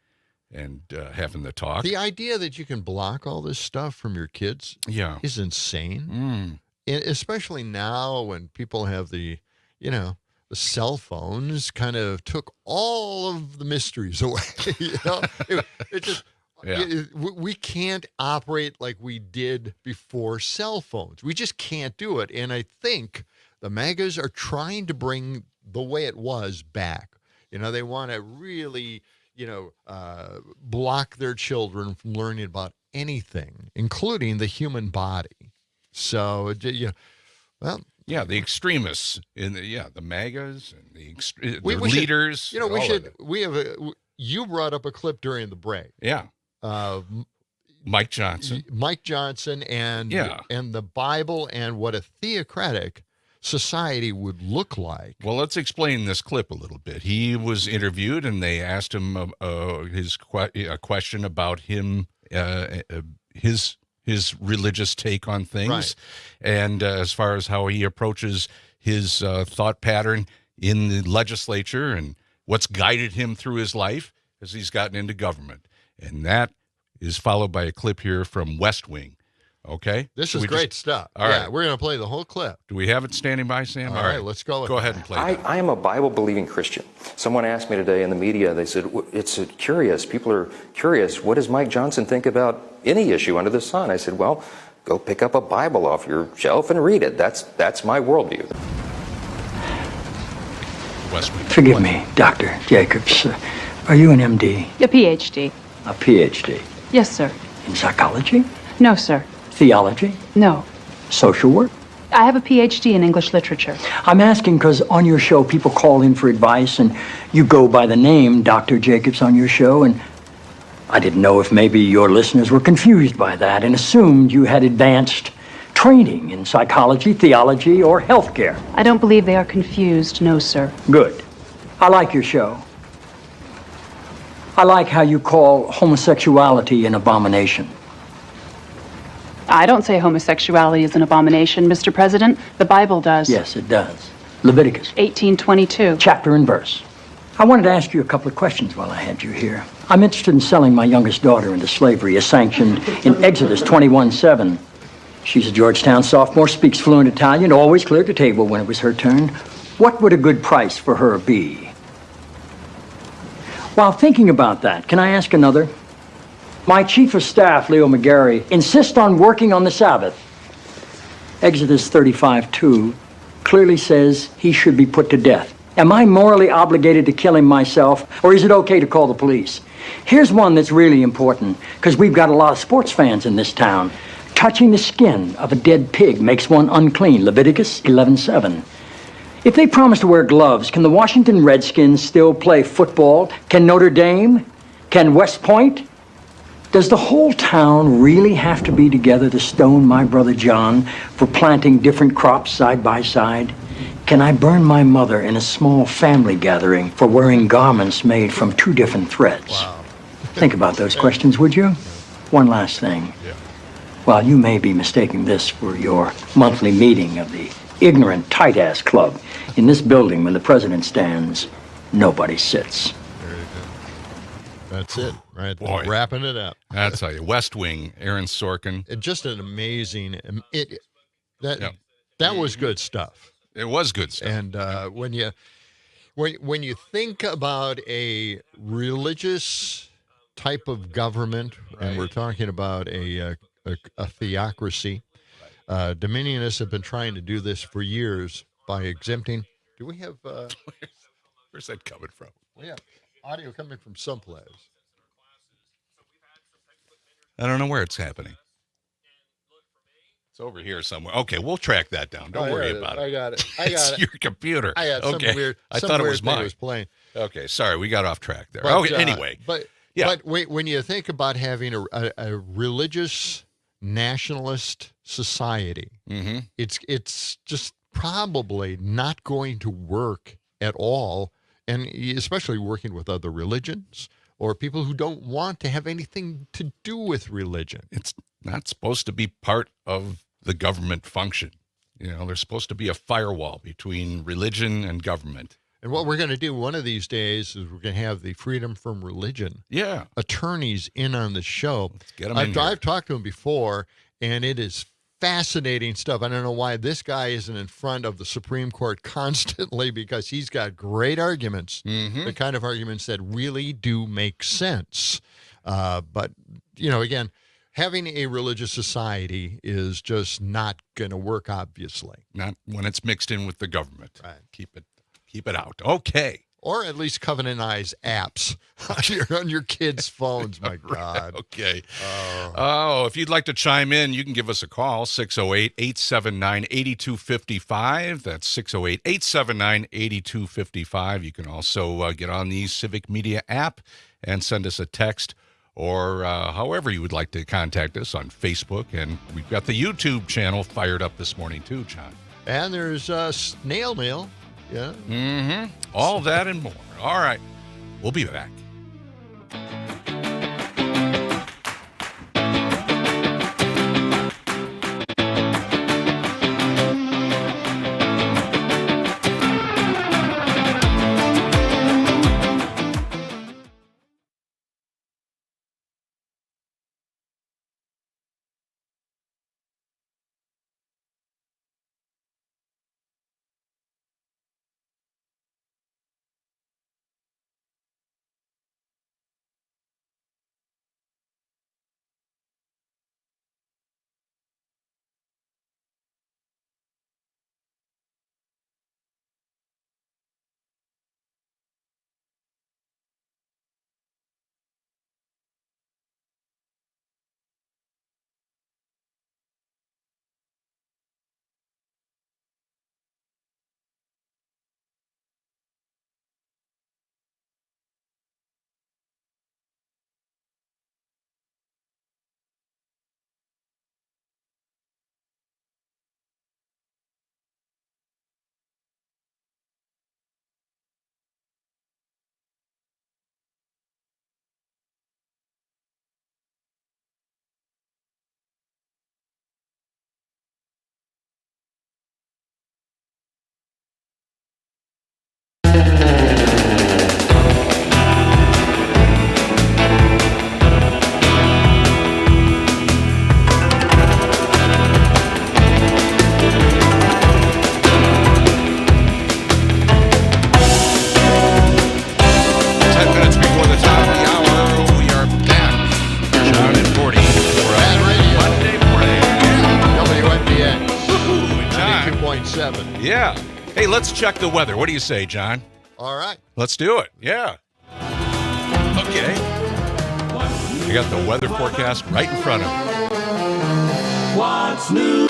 and having the talk. The idea that you can block all this stuff from your kids is insane. Especially now when people have the cell phones kind of took all of the mysteries away. It just... Yeah. We can't operate like we did before cell phones. We just can't do it. And I think the MAGAs are trying to bring the way it was back. They want to really, block their children from learning about anything, including the human body. So, well. Yeah, the extremists in the MAGAs and the leaders. You brought up a clip during the break. Yeah. Mike Johnson and the Bible and what a theocratic society would look like. Well, let's explain this clip a little bit. He was interviewed and they asked him a question about him, his religious take on things, right. And as far as how he approaches his thought pattern in the legislature and what's guided him through his life as he's gotten into government. And that is followed by a clip here from West Wing Okay. This Should is we great just- stuff. All yeah, right. we're going to play the whole clip. Do we have it standing by, Sam? All right, let's go with Go that. ahead and play I that. am a Bible-believing Christian. Someone asked me today in the media, they said, it's curious, people are curious, what does Mike Johnson think about any issue under the sun? I said, well, go pick up a Bible off your shelf and read it. That's my worldview. West Wing. Forgive me, Dr. Jacobs. Are you an MD? A PhD. A PhD? Yes, sir. In psychology? No, sir. Theology? No. Social work? I have a PhD in English literature. I'm asking because on your show people call in for advice and you go by the name Dr. Jacobs on your show, and I didn't know if maybe your listeners were confused by that and assumed you had advanced training in psychology, theology, or healthcare. I don't believe they are confused, no, sir. Good. I like your show. I like how you call homosexuality an abomination. I don't say homosexuality is an abomination, Mr. President. The Bible does. Yes, it does. Leviticus, 18:22. chapter and verse. I wanted to ask you a couple of questions while I had you here. I'm interested in selling my youngest daughter into slavery as sanctioned in Exodus 21:7. She's a Georgetown sophomore, speaks fluent Italian, always cleared the table when it was her turn. What would a good price for her be? While thinking about that, can I ask another? My chief of staff, Leo McGarry, insists on working on the Sabbath. Exodus 35:2 clearly says he should be put to death. Am I morally obligated to kill him myself, or is it okay to call the police? Here's one that's really important, because we've got a lot of sports fans in this town. Touching the skin of a dead pig makes one unclean, Leviticus 11:7. If they promise to wear gloves, can the Washington Redskins still play football? Can Notre Dame? Can West Point? Does the whole town really have to be together to stone my brother John for planting different crops side by side? Can I burn my mother in a small family gathering for wearing garments made from two different threads? Wow. Think about those questions, would you? One last thing. Yeah. While you may be mistaking this for your monthly meeting of the Ignorant Tight-Ass Club, in this building when the president stands, nobody sits. Very good. That's it, right? Boy. Wrapping it up. That's how you. West Wing, Aaron Sorkin. Just an amazing. That Yep. that was good stuff. It was good stuff. And when you think about a religious type of government, and Right. we're talking about a theocracy, Dominionists have been trying to do this for years by exempting. Do we have? Where's that coming from? We have audio coming from someplace. I don't know where it's happening. It's over here somewhere. Okay, we'll track that down. Don't worry about it. I got it. I It's got it. your computer. I got okay. some weird. I some thought it weird was thing mine. was playing. Okay, sorry, we got off track there. But, Okay, anyway. Yeah. But when you think about having a religious nationalist society, Mm-hmm. it's just probably not going to work at all, and especially working with other religions or people who don't want to have anything to do with religion. It's not supposed to be part of the government function. You know, there's supposed to be a firewall between religion and government. And what we're going to do one of these days is we're going to have the Freedom from Religion Yeah. attorneys in on the show. Let's get 'em in here. I've talked to them before, and it is fascinating stuff. I don't know why this guy isn't in front of the Supreme Court constantly, because he's got great arguments, Mm-hmm. the kind of arguments that really do make sense. But, again, having a religious society is just not going to work, obviously. Not when it's mixed in with the government. Right. Keep it out. Okay. Or at least covenantized apps on your kids' phones. My God. Okay. Oh, if you'd like to chime in, you can give us a call, 608-879-8255. That's 608-879-8255. You can also get on the Civic Media app and send us a text, or however you would like to contact us on Facebook. And we've got the YouTube channel fired up this morning too, John. And there's snail mail. Yeah. Mm-hmm. All that and more. All right. We'll be back. Yeah. Hey, let's check the weather. What do you say, John? All right. Let's do it. Yeah. Okay. I got the weather forecast right in front of me. What's new?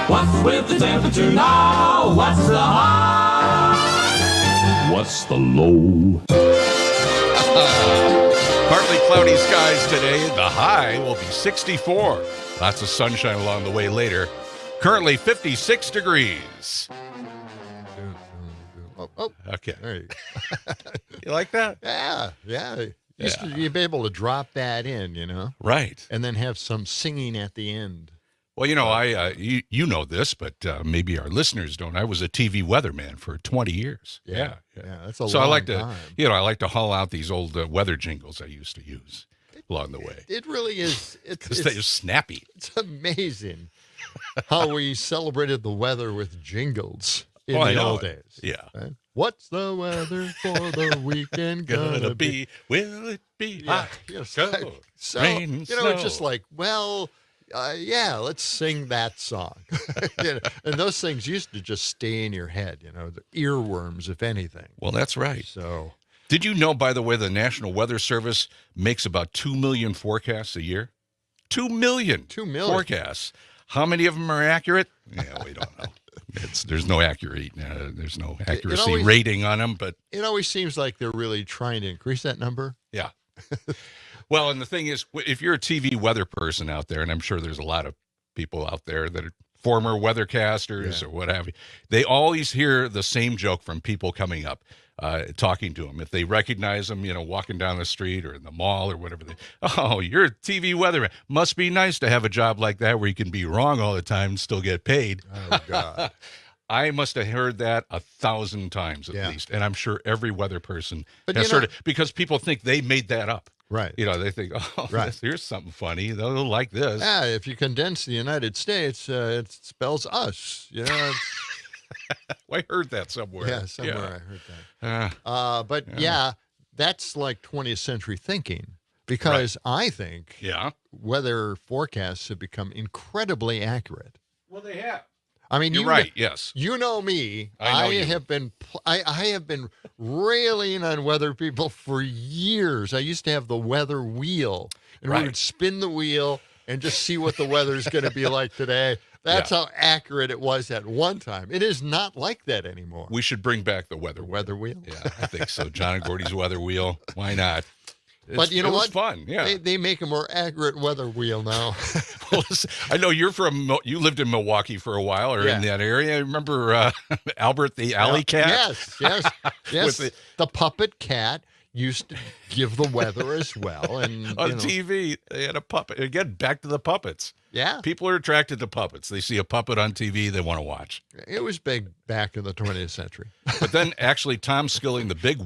What's with the temperature now? What's the high? What's the low? Partly cloudy skies today. The high will be 64. Lots of sunshine along the way later. Currently 56 degrees. Oh, Okay. there you go. You like that? Yeah. You'd be able to drop that in, Right. and then have some singing at the end. Well, you know this, but maybe our listeners don't. I was a TV weatherman for 20 years. Yeah, that's a So long I like to, time. I like to haul out these old weather jingles I used to use along the way. It really is. Because they're snappy. It's amazing how we celebrated the weather with jingles in I the know old it. days. Yeah. Right? What's the weather for the weekend Gonna be, will it be hot? So, rain and it's snow. just like, let's sing that song. And those things used to just stay in your head, the earworms, if anything. Well, that's right. So, Did you know, by the way, the National Weather Service makes about 2 million forecasts a year? 2 million. 2 million. Forecasts. How many of them are accurate? Yeah, we don't know. There's no accuracy always- rating on them, but it always seems like they're really trying to increase that number. yeah. Well, and the thing is, if you're a TV weather person out there, and I'm sure there's a lot of people out there that are former weathercasters or what have you, they always hear the same joke from people coming up, talking to them. If they recognize them, walking down the street or in the mall or whatever, you're a TV weatherman. Must be nice to have a job like that where you can be wrong all the time and still get paid. Oh, God. I must have heard that 1,000 times at least. And I'm sure every weather person has heard it because people think they made that up. Right. They think, here's something funny. They'll like this. Yeah, if you condense the United States, it spells us. I heard that somewhere. Yeah, somewhere I heard that. But that's like 20th century thinking because I think weather forecasts have become incredibly accurate. Well, they have. I mean, You're right. Yes. You know me. I know you. have been railing on weather people for years. I used to have the weather wheel, and we would spin the wheel and just see what the weather's going to be like today. That's how accurate it was at one time. It is not like that anymore. We should bring back the weather wheel. Yeah, I think so. John and Gordy's weather wheel. Why not? But you know what? It's fun. Yeah. They make a more accurate weather wheel now. Well, I know you lived in Milwaukee for a while or in that area. Remember Albert the alley cat? Yes. With the puppet cat used to give the weather as well. And on TV, they had a puppet. Again, back to the puppets. Yeah. People are attracted to puppets. They see a puppet on TV, they want to watch. It was big back in the 20th century. But then actually Tom Skilling, the big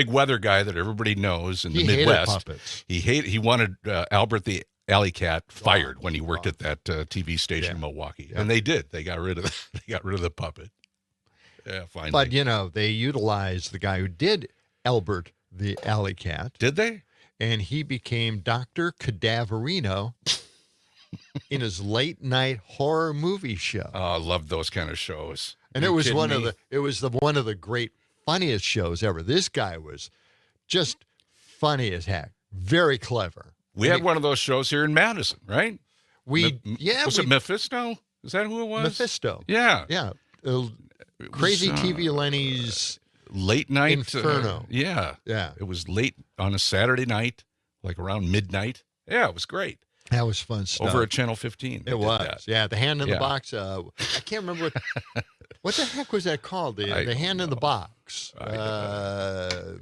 weather guy that everybody knows in the Midwest, hated puppets. He wanted Albert the alley cat fired when he worked at that TV station in Milwaukee. And they did. They got rid of the puppet. Yeah, finally. But they utilized the guy who did Albert the alley cat. Did they? And he became Dr. Cadaverino in his late night horror movie show. Oh, I love those kind of shows. And it was one of the great funniest shows ever. This guy was just funny as heck. Very clever. We had one of those shows here in Madison, right? Was it Mephisto? Is that who it was? Mephisto. Yeah. Yeah. Crazy TV Lenny's late night Inferno. Yeah. Yeah. It was late on a Saturday night, like around midnight. Yeah, it was great. That was fun stuff. Over at Channel 15. It was. That. Yeah, the hand in the box. I can't remember what the heck was that called? The hand in the box. Are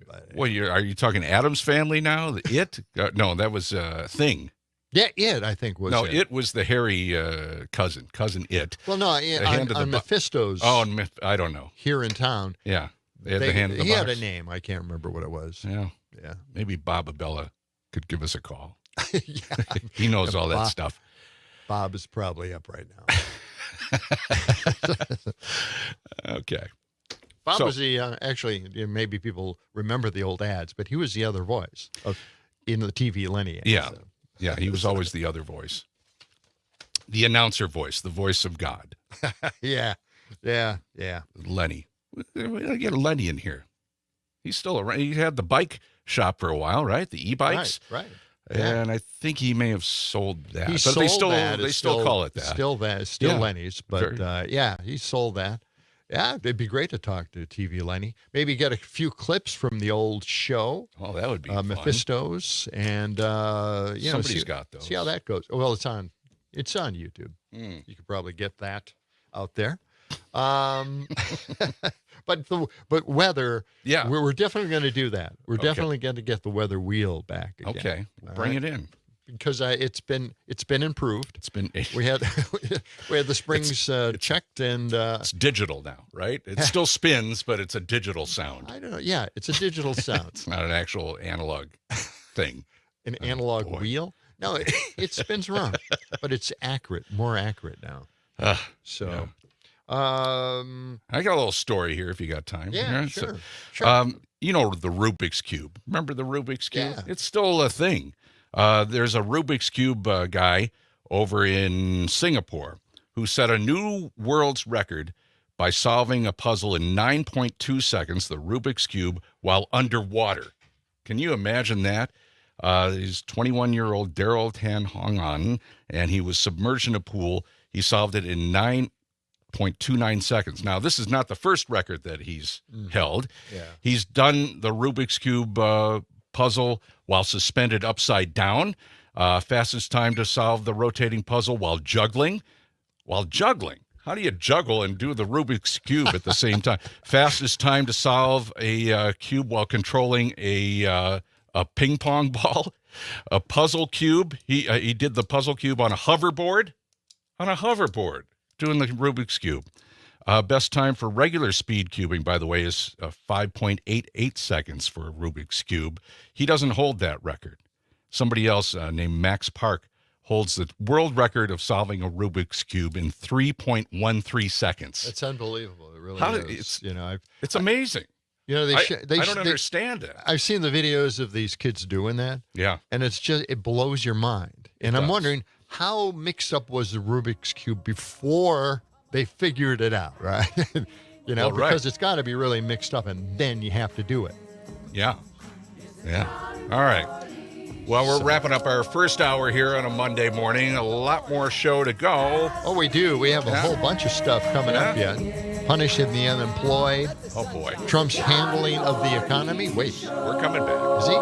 you talking Addams Family now? It? No, that was Thing. Yeah, I think was. No, it was the hairy cousin It. Well, no, on Mephisto's. Oh, I don't know. Here in town. Yeah, they had the hand in the box. He had a name. I can't remember what it was. Yeah. Maybe Bob Abella could give us a call. He knows all that stuff. Bob is probably up right now. Okay. Bob was the actually maybe people remember the old ads, but he was the other voice in the TV Lenny ads. Yeah. Yeah, he was always the other voice. The announcer voice, the voice of God. Yeah. Lenny. We gotta get Lenny in here. He's still around. He had the bike shop for a while, right? The e-bikes. Right. And I think he may have sold that. He But sold they still that. they It's still call it that. It's still Yeah. Lenny's, but he sold that. Yeah, it'd be great to talk to TV Lenny. Maybe get a few clips from the old show. Oh, that would be fun. Mephisto's, and Somebody's got those. See how that goes. Well, it's on YouTube. You could probably get that out there. But weather. Yeah. we're definitely going to do that. We're Okay. definitely going to get the weather wheel back again. Okay, All bring right? it in. Because it's been improved. It's been We had the springs checked, and it's digital now, right? It still spins, but it's a digital sound. I don't know. Yeah, it's a digital sound, It's not an actual analog thing. an analog boy. wheel. No, it spins wrong, but it's more accurate now. So, I got a little story here if you got time. yeah, So, sure. you know the Rubik's Cube. Remember the Rubik's Cube? Yeah. It's still a thing. There's a Rubik's Cube guy over in Singapore who set a new world's record by solving a puzzle in 9.2 seconds, the Rubik's Cube, while underwater. Can you imagine that? He's 21-year-old Daryl Tan Hong An, and he was submerged in a pool. He solved it in 9.29 seconds. Now, this is not the first record that he's held. Yeah. He's done the Rubik's Cube puzzle while suspended upside down. Fastest time to solve the rotating puzzle while juggling. How do you juggle and do the Rubik's Cube at the same time? Fastest time to solve a cube while controlling a ping pong ball. A puzzle cube. He did the puzzle cube on a hoverboard. Doing the Rubik's Cube. Best time for regular speed cubing, by the way, is 5.88 seconds for a Rubik's Cube. He doesn't hold that record. Somebody else named Max Park holds the world record of solving a Rubik's Cube in 3.13 seconds. It's unbelievable. It really How is. did- It's amazing. I don't understand it. I've seen the videos of these kids doing that, Yeah. and it blows your mind. And I'm does. wondering, how mixed up was the Rubik's Cube before they figured it out, right? Well, right. Because it's got to be really mixed up, and then you have to do it. Yeah. All right. Well, we're wrapping up our first hour here on a Monday morning. A lot more show to go. Oh, we do. We have a whole bunch of stuff coming up yet. Punishing the unemployed. Oh, boy. Trump's handling of the economy. Wait, We're coming back. is he?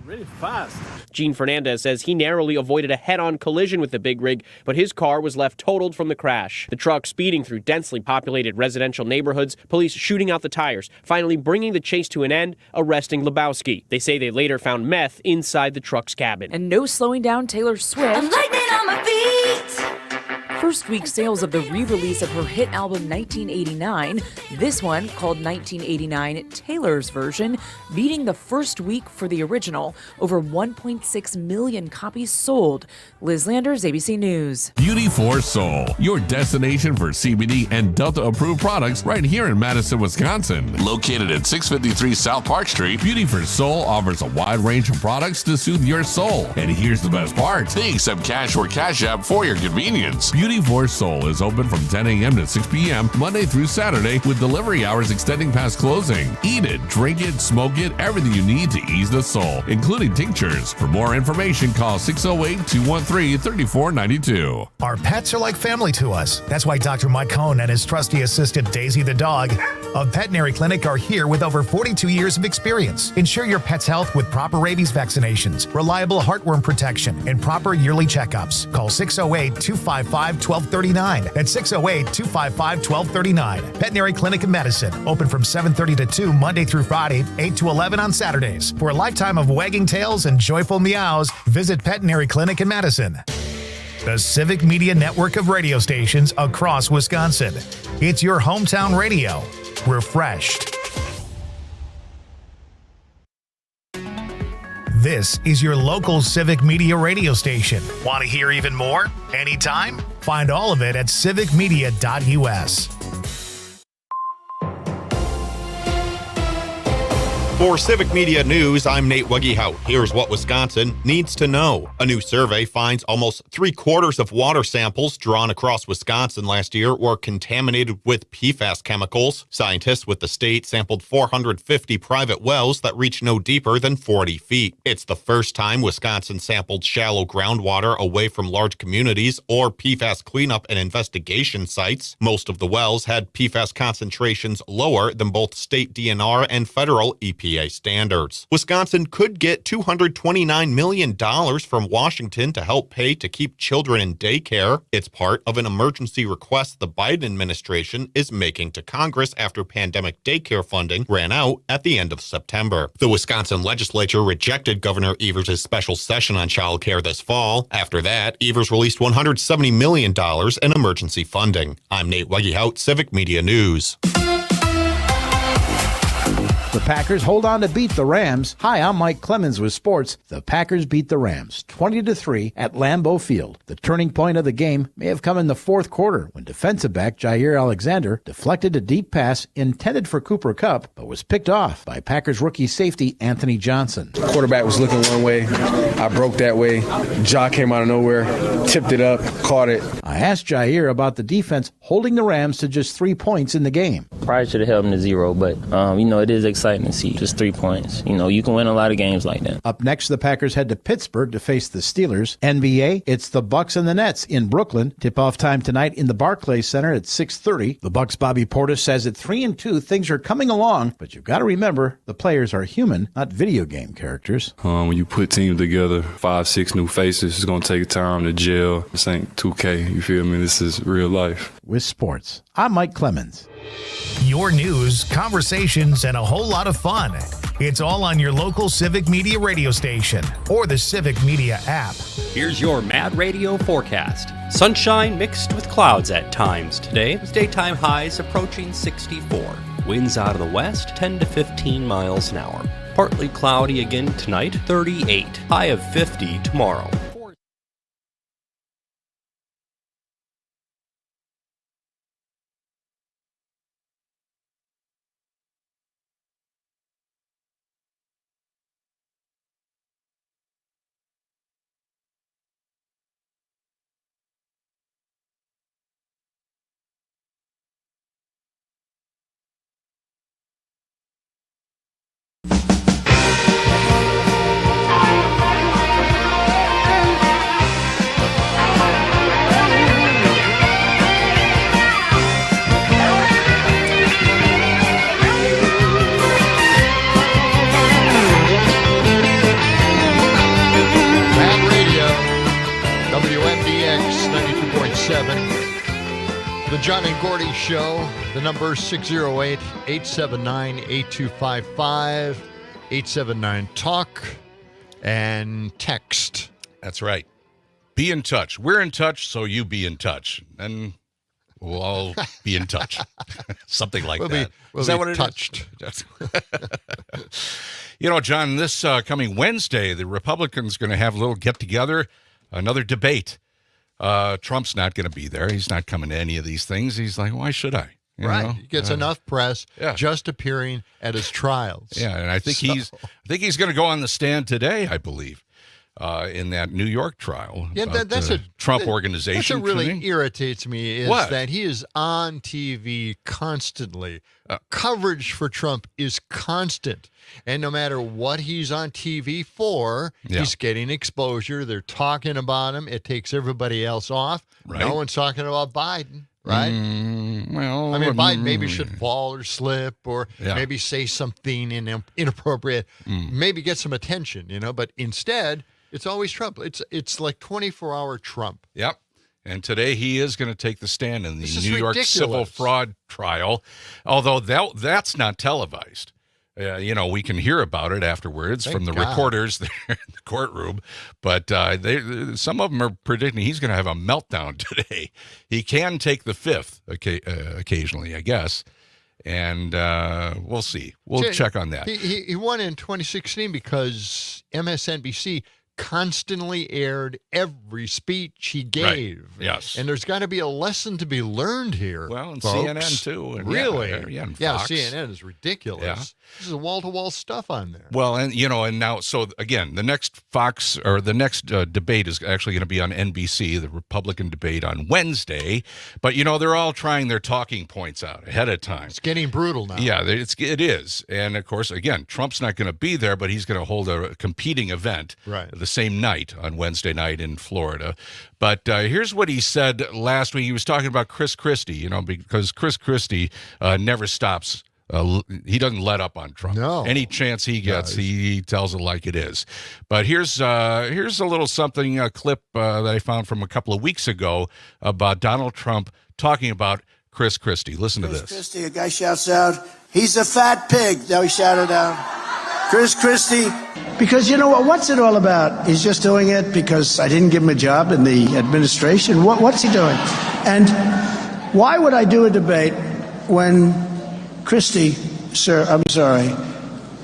Really fast. Gene Fernandez says he narrowly avoided a head-on collision with the big rig, but his car was left totaled from the crash. The truck speeding through densely populated residential neighborhoods, police shooting out the tires, finally bringing the chase to an end, arresting Lebowski. They say they later found meth inside the truck's cabin. And no slowing down Taylor Swift. I'm lightning on my feet. First week sales of the re-release of her hit album 1989, this one, called 1989 Taylor's Version, beating the first week for the original. Over 1.6 million copies sold. Liz Landers, ABC News. Beauty for Soul, your destination for CBD and Delta-approved products right here in Madison, Wisconsin. Located at 653 South Park Street, Beauty for Soul offers a wide range of products to soothe your soul. And here's the best part, they accept cash or Cash App for your convenience. Beauty for Soul is open from 10 a.m. to 6 p.m. Monday through Saturday, with delivery hours extending past closing. Eat it, drink it, smoke it, everything you need to ease the soul, including tinctures. For more information, call 608-213-3492. Our pets are like family to us. That's why Dr. Mike Cohn and his trusty assistant Daisy the dog of Veterinary Clinic are here with over 42 years of experience. Ensure your pet's health with proper rabies vaccinations, reliable heartworm protection, and proper yearly checkups. Call 608-255-1239. That's 608-255-1239. Veterinary Clinic in Medicine. Open from 7:30 to 2 Monday through Friday, 8 to 11 on Saturdays. For a lifetime of wagging tails and joyful meows, visit Veterinary Clinic in Madison. The Civic Media network of radio stations across Wisconsin. It's your hometown radio. Refreshed. This is your local Civic Media radio station. Want to hear even more? Anytime? Find all of it at civicmedia.us. For Civic Media News, I'm Nate Weggehout. Here's what Wisconsin needs to know. A new survey finds almost 3/4 of water samples drawn across Wisconsin last year were contaminated with PFAS chemicals. Scientists with the state sampled 450 private wells that reach no deeper than 40 feet. It's the first time Wisconsin sampled shallow groundwater away from large communities or PFAS cleanup and investigation sites. Most of the wells had PFAS concentrations lower than both state DNR and federal EPA standards. Wisconsin could get $229 million from Washington to help pay to keep children in daycare. It's part of an emergency request the Biden administration is making to Congress after pandemic daycare funding ran out at the end of September. The Wisconsin legislature rejected Governor Evers' special session on child care this fall. After that, Evers released $170 million in emergency funding. I'm Nate Weggehout, Civic Media News. The Packers hold on to beat the Rams. Hi, I'm Mike Clemens with sports. The Packers beat the Rams 20-3 at Lambeau Field. The turning point of the game may have come in the fourth quarter when defensive back Jair Alexander deflected a deep pass intended for Cooper Kupp, but was picked off by Packers rookie safety Anthony Johnson. The quarterback was looking one way. I broke that way. Jaw came out of nowhere, tipped it up, caught it. I asked Jair about the defense holding the Rams to just 3 points in the game. Probably should have held them to 0, but, it is exciting to see just 3 points. You can win a lot of games like that. Up next, the Packers head to Pittsburgh to face the Steelers. NBA, it's the Bucks and the Nets in Brooklyn. Tip-off time tonight in the Barclays Center at 6:30. The Bucks' Bobby Portis says at 3-2, things are coming along, but you've got to remember the players are human, not video game characters. When you put teams together, 5-6 new faces, it's going to take time to gel. This ain't 2K, you feel me? This is real life. With sports, I'm Mike Clemens. Your news, conversations, and a whole lot of fun. It's all on your local Civic Media radio station or the Civic Media app. Here's your Mad Radio forecast. Sunshine mixed with clouds at times today, with daytime highs approaching 64. Winds out of the west, 10 to 15 miles an hour. Partly cloudy again tonight, 38. High of 50 tomorrow. The John and Gordy Show. The number 608-879-8255, 879-TALK, and text. That's right. Be in touch. We're in touch, so you be in touch. And we'll all be in touch. Something like that. Is that what it touched? Is? You know, John, this coming Wednesday, the Republicans going to have a little get-together, another debate. Trump's not going to be there. He's not coming to any of these things. He's like, why should I? You know? He gets enough press just appearing at his trials. Yeah, and I think he's going to go on the stand today, I believe. In that New York trial. Yeah, that's a Trump organization. That's what really irritates me is that he is on TV constantly. Coverage for Trump is constant. And no matter what he's on TV for, he's getting exposure. They're talking about him. It takes everybody else off. Right. No one's talking about Biden. Right? Well, I mean, Biden maybe should fall or slip or maybe say something inappropriate, maybe get some attention, but instead, it's always Trump. It's like 24-hour Trump. Yep. And today he is going to take the stand in the New York ridiculous. civil fraud trial, although that's not televised. We can hear about it afterwards from the reporters there in the courtroom, but some of them are predicting he's going to have a meltdown today. He can take the fifth occasionally, I guess, and we'll see. We'll check on that. He won in 2016 because MSNBC constantly aired every speech he gave. Right. Yes. And there's got to be a lesson to be learned here. Well, and folks. CNN too. And really? And Fox. CNN is ridiculous. Yeah. This is wall-to-wall stuff on there. Well, and now, so again, the next Fox or the next debate is actually going to be on NBC, the Republican debate on Wednesday. But they're all trying their talking points out ahead of time. It's getting brutal now. Yeah, it is. And of course, again, Trump's not going to be there, but he's going to hold a competing event the same night on Wednesday night in Florida. But here's what he said last week. He was talking about Chris Christie, because Chris Christie never stops. He doesn't let up on Trump. No. Any chance he gets, he tells it like it is. But here's a little something, a clip that I found from a couple of weeks ago about Donald Trump talking about Chris Christie. Listen to this. Christie, a guy shouts out, "He's a fat pig." Now he shouted out, Chris Christie. Because what's it all about? He's just doing it because I didn't give him a job in the administration. What's he doing? And why would I do a debate when Christie, sir, I'm sorry,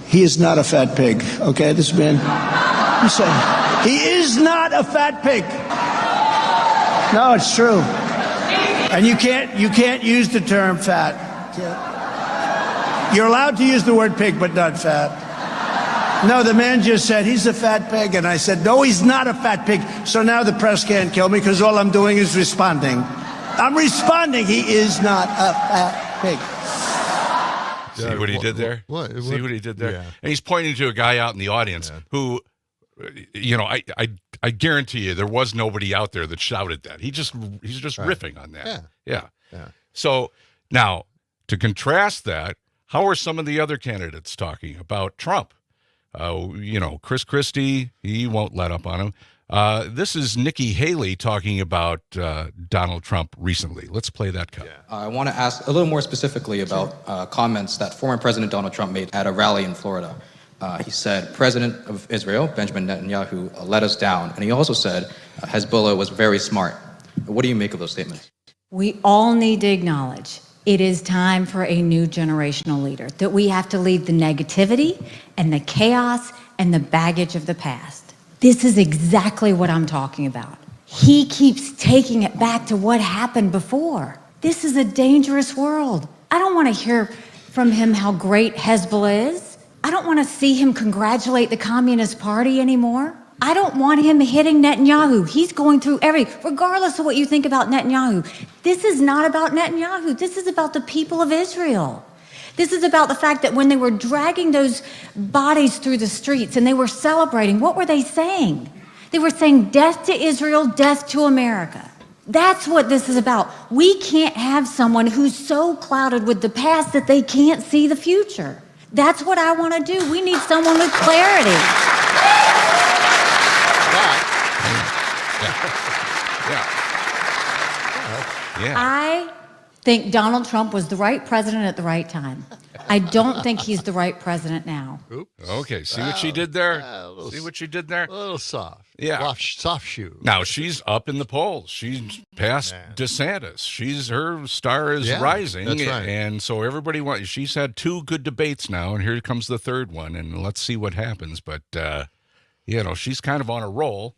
he is not a fat pig, okay? This man, you said, he is not a fat pig. No, it's true. And you can't use the term fat. You're allowed to use the word pig, but not fat. No, the man just said, he's a fat pig. And I said, no, he's not a fat pig. So now the press can't kill me because all I'm doing is responding. I'm responding. He is not a fat pig. See what he did there? See what he did there? Yeah. And he's pointing to a guy out in the audience who, I guarantee you there was nobody out there that shouted that. He's just riffing on that. Yeah. So now, to contrast that, how are some of the other candidates talking about Trump? Chris Christie, he won't let up on him. This is Nikki Haley talking about Donald Trump recently. Let's play that cut. I want to ask a little more specifically about comments that former President Donald Trump made at a rally in Florida. He said, President of Israel, Benjamin Netanyahu, let us down. And he also said Hezbollah was very smart. What do you make of those statements? We all need to acknowledge it is time for a new generational leader, that we have to leave the negativity and the chaos and the baggage of the past. This is exactly what I'm talking about. He keeps taking it back to what happened before. This is a dangerous world. I don't want to hear from him how great Hezbollah is. I don't want to see him congratulate the Communist Party anymore. I don't want him hitting Netanyahu. He's going through regardless of what you think about Netanyahu. This is not about Netanyahu. This is about the people of Israel. This is about the fact that when they were dragging those bodies through the streets and they were celebrating, what were they saying? They were saying death to Israel, death to America. That's what this is about. We can't have someone who's so clouded with the past that they can't see the future. That's what I want to do. We need someone with clarity. Yeah. I think Donald Trump was the right president at the right time. I don't think he's the right president now. Oops. Okay, see what she did there? See what she did there? A little soft. Yeah. Soft shoe. Now she's up in the polls. She's past DeSantis. Her star is rising. That's right. And so everybody wants. She's had 2 good debates now, and here comes the third one. And let's see what happens. But she's kind of on a roll.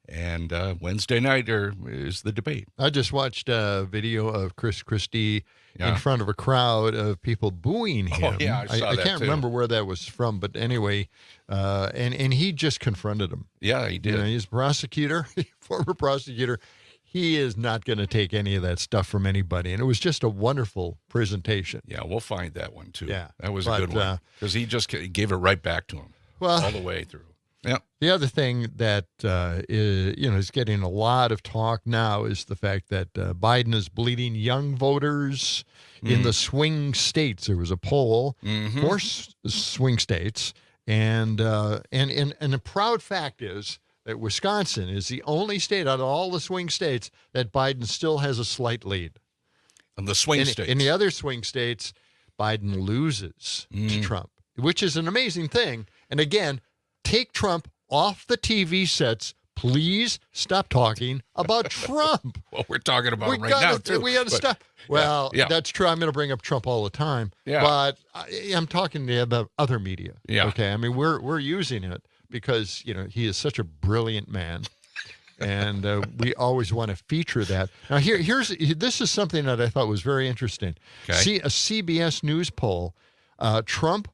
And Wednesday night is the debate. I just watched a video of Chris Christie in front of a crowd of people booing him. Oh, yeah, I saw that can't too. remember where that was from, but anyway, and he just confronted him. Yeah, he did. He's a prosecutor, former prosecutor. He is not going to take any of that stuff from anybody. And it was just a wonderful presentation. Yeah, we'll find that one too. Yeah, that was a good one because he just gave it right back to him all the way through. Yeah. The other thing that is getting a lot of talk now is the fact that Biden is bleeding young voters in the swing states. There was a poll for swing states, and the proud fact is that Wisconsin is the only state out of all the swing states that Biden still has a slight lead. And the swing states. In the other swing states, Biden loses to Trump, which is an amazing thing. And again, take Trump off the TV sets. Please stop talking about Trump. Well, we're talking about him right now, too. We got to stop. Well, that's true. I'm going to bring up Trump all the time. Yeah. But I'm talking about other media. Yeah. Okay. I mean, we're using it because, he is such a brilliant man. And we always want to feature that. Now, this is something that I thought was very interesting. Okay. See, a CBS News poll, Trump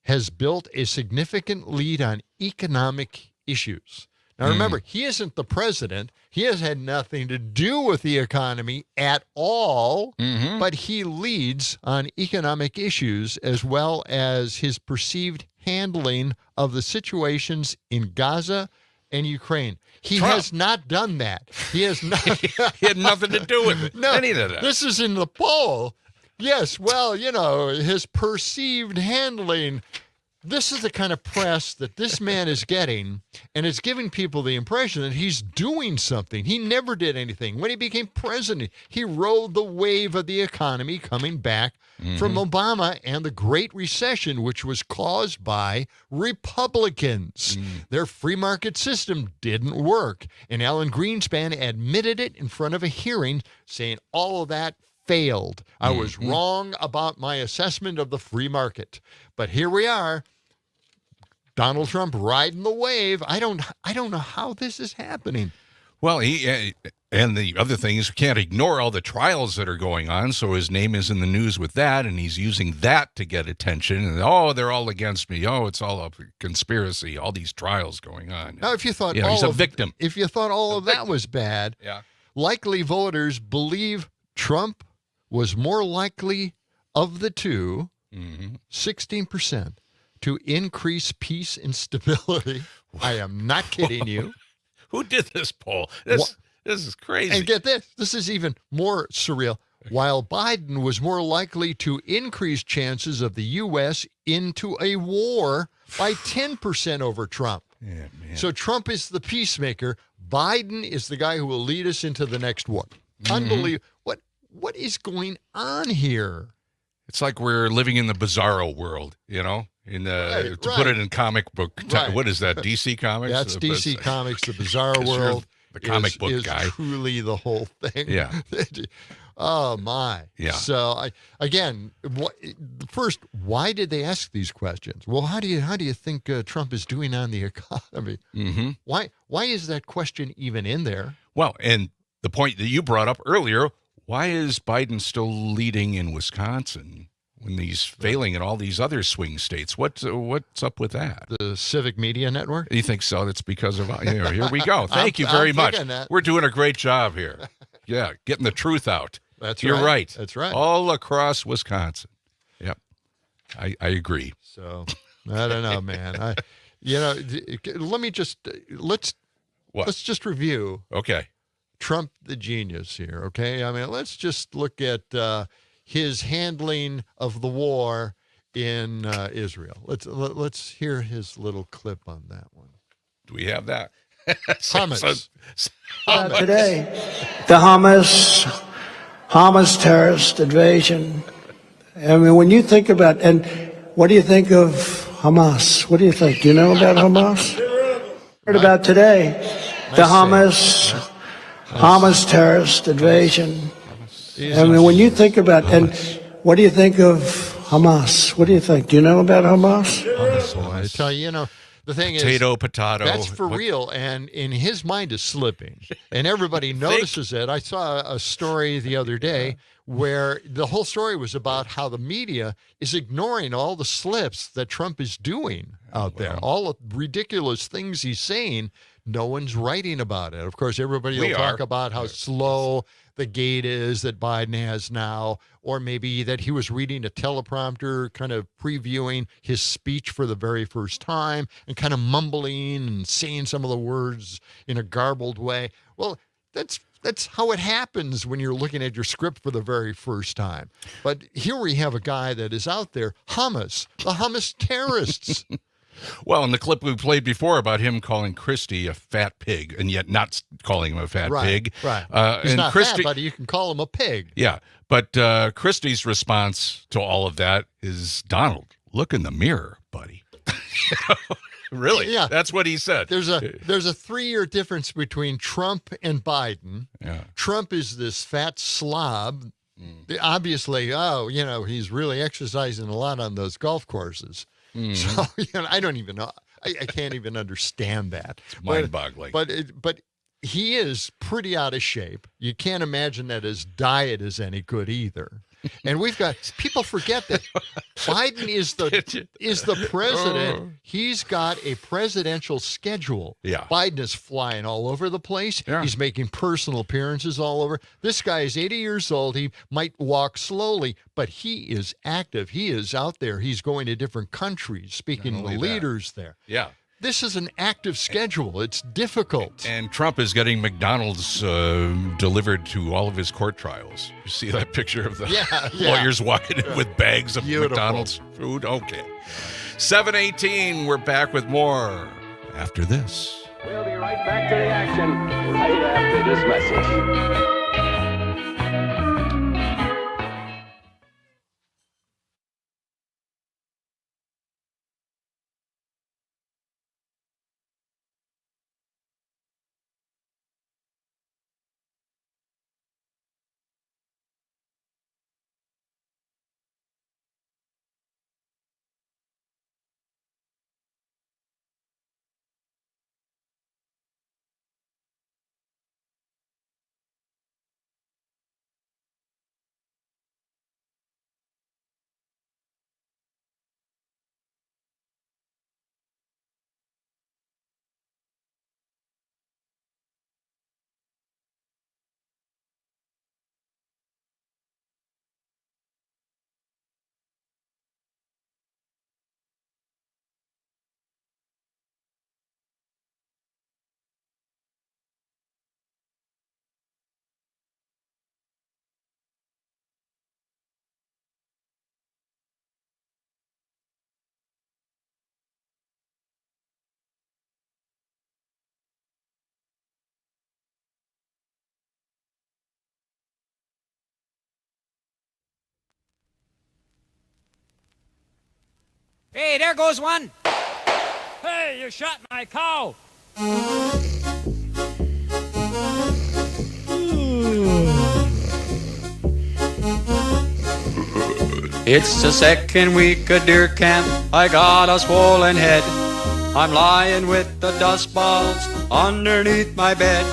has built a significant lead on economic issues. Now, remember, he isn't the president. He has had nothing to do with the economy at all, but he leads on economic issues as well as his perceived handling of the situations in Gaza and Ukraine. He has not done that. He has not. He had nothing to do with it. No, any of that. This is in the poll. Yes, well, his perceived handling. This is the kind of press that this man is getting, and it's giving people the impression that he's doing something. He never did anything. When he became president, he rode the wave of the economy coming back from Obama and the Great Recession, which was caused by Republicans. Their free market system didn't work, and Alan Greenspan admitted it in front of a hearing, saying all of that failed. I was wrong about my assessment of the free market. But here we are, Donald Trump riding the wave. I don't know how this is happening. Well, and the other thing is we can't ignore all the trials that are going on, so his name is in the news with that, and he's using that to get attention. And, they're all against me. It's all a conspiracy, all these trials going on. Now, if you thought he's a victim. If you thought all of that was bad, likely voters believe Trump was more likely of the two, 16%, to increase peace and stability. I am not kidding you. Who did this poll? This is crazy. And get this. This is even more surreal. While Biden was more likely to increase chances of the U.S. into a war by 10% over Trump. Yeah, man. So Trump is the peacemaker. Biden is the guy who will lead us into the next war. Unbelievable. What is going on here? It's like we're living in the bizarro world, to put it in comic book. What is that, DC Comics? That's DC Comics, the bizarro world. The comic book is guy. Truly the whole thing. Yeah. Oh, my. Yeah. So, first, why did they ask these questions? Well, how do you think Trump is doing on the economy? Why is that question even in there? Well, and the point that you brought up earlier, why is Biden still leading in Wisconsin when he's failing in all these other swing states? What's up with that? The Civic Media Network? You think so? That's because of here we go. Thank you very much. We're doing a great job here. Yeah, getting the truth out. You're right. That's right. All across Wisconsin. Yep. I agree. So, I don't know, man. Let's just review. Okay. Trump the genius here, okay? I mean, let's just look at his handling of the war in Israel. Let's hear his little clip on that one. Do we have that? Hummus. Today, the Hamas Hamas terrorist invasion. I mean, when you think about, and what do you think of Hamas? What do you think? Do you know about Hamas? Heard about today, the Hamas terrorist invasion. I mean, when you think about, and what do you think of Hamas? What do you think? Do you know about Hamas? I tell you, the thing Potato. that's for real, and in his mind is slipping, and everybody notices it. I saw a story the other day where the whole story was about how the media is ignoring all the slips that Trump is doing out there, all the ridiculous things he's saying. No one's writing about it. Of course, everybody will talk about how slow the gait is that Biden has now, or maybe that he was reading a teleprompter, kind of previewing his speech for the very first time and kind of mumbling and saying some of the words in a garbled way. Well, that's how it happens when you're looking at your script for the very first time. But here we have a guy that is out there, the Hamas terrorists. Well, in the clip we played before about him calling Christie a fat pig, and yet not calling him a fat pig. Right. He's and not Christie, fat, but you can call him a pig. Yeah, but Christie's response to all of that is, Donald, look in the mirror, buddy. Really? Yeah. That's what he said. There's a 3-year difference between Trump and Biden. Yeah. Trump is this fat slob. Obviously, he's really exercising a lot on those golf courses. So I don't even know. I can't even understand that. It's mind-boggling. But he is pretty out of shape. You can't imagine that his diet is any good either. And people forget that Biden is the president. He's got a presidential schedule. Yeah. Biden is flying all over the place. Yeah. He's making personal appearances all over. This guy is 80 years old. He might walk slowly, but he is active. He is out there. He's going to different countries, speaking to leaders there. Yeah. This is an active schedule. It's difficult. And Trump is getting McDonald's delivered to all of his court trials. You see that picture of the lawyers walking in with bags of McDonald's food? Okay. 7:18, we're back with more after this. We'll be right back to the action right after this message. Hey, there goes one. Hey, you shot my cow. It's the second week of deer camp, I got a swollen head. I'm lying with the dust balls underneath my bed,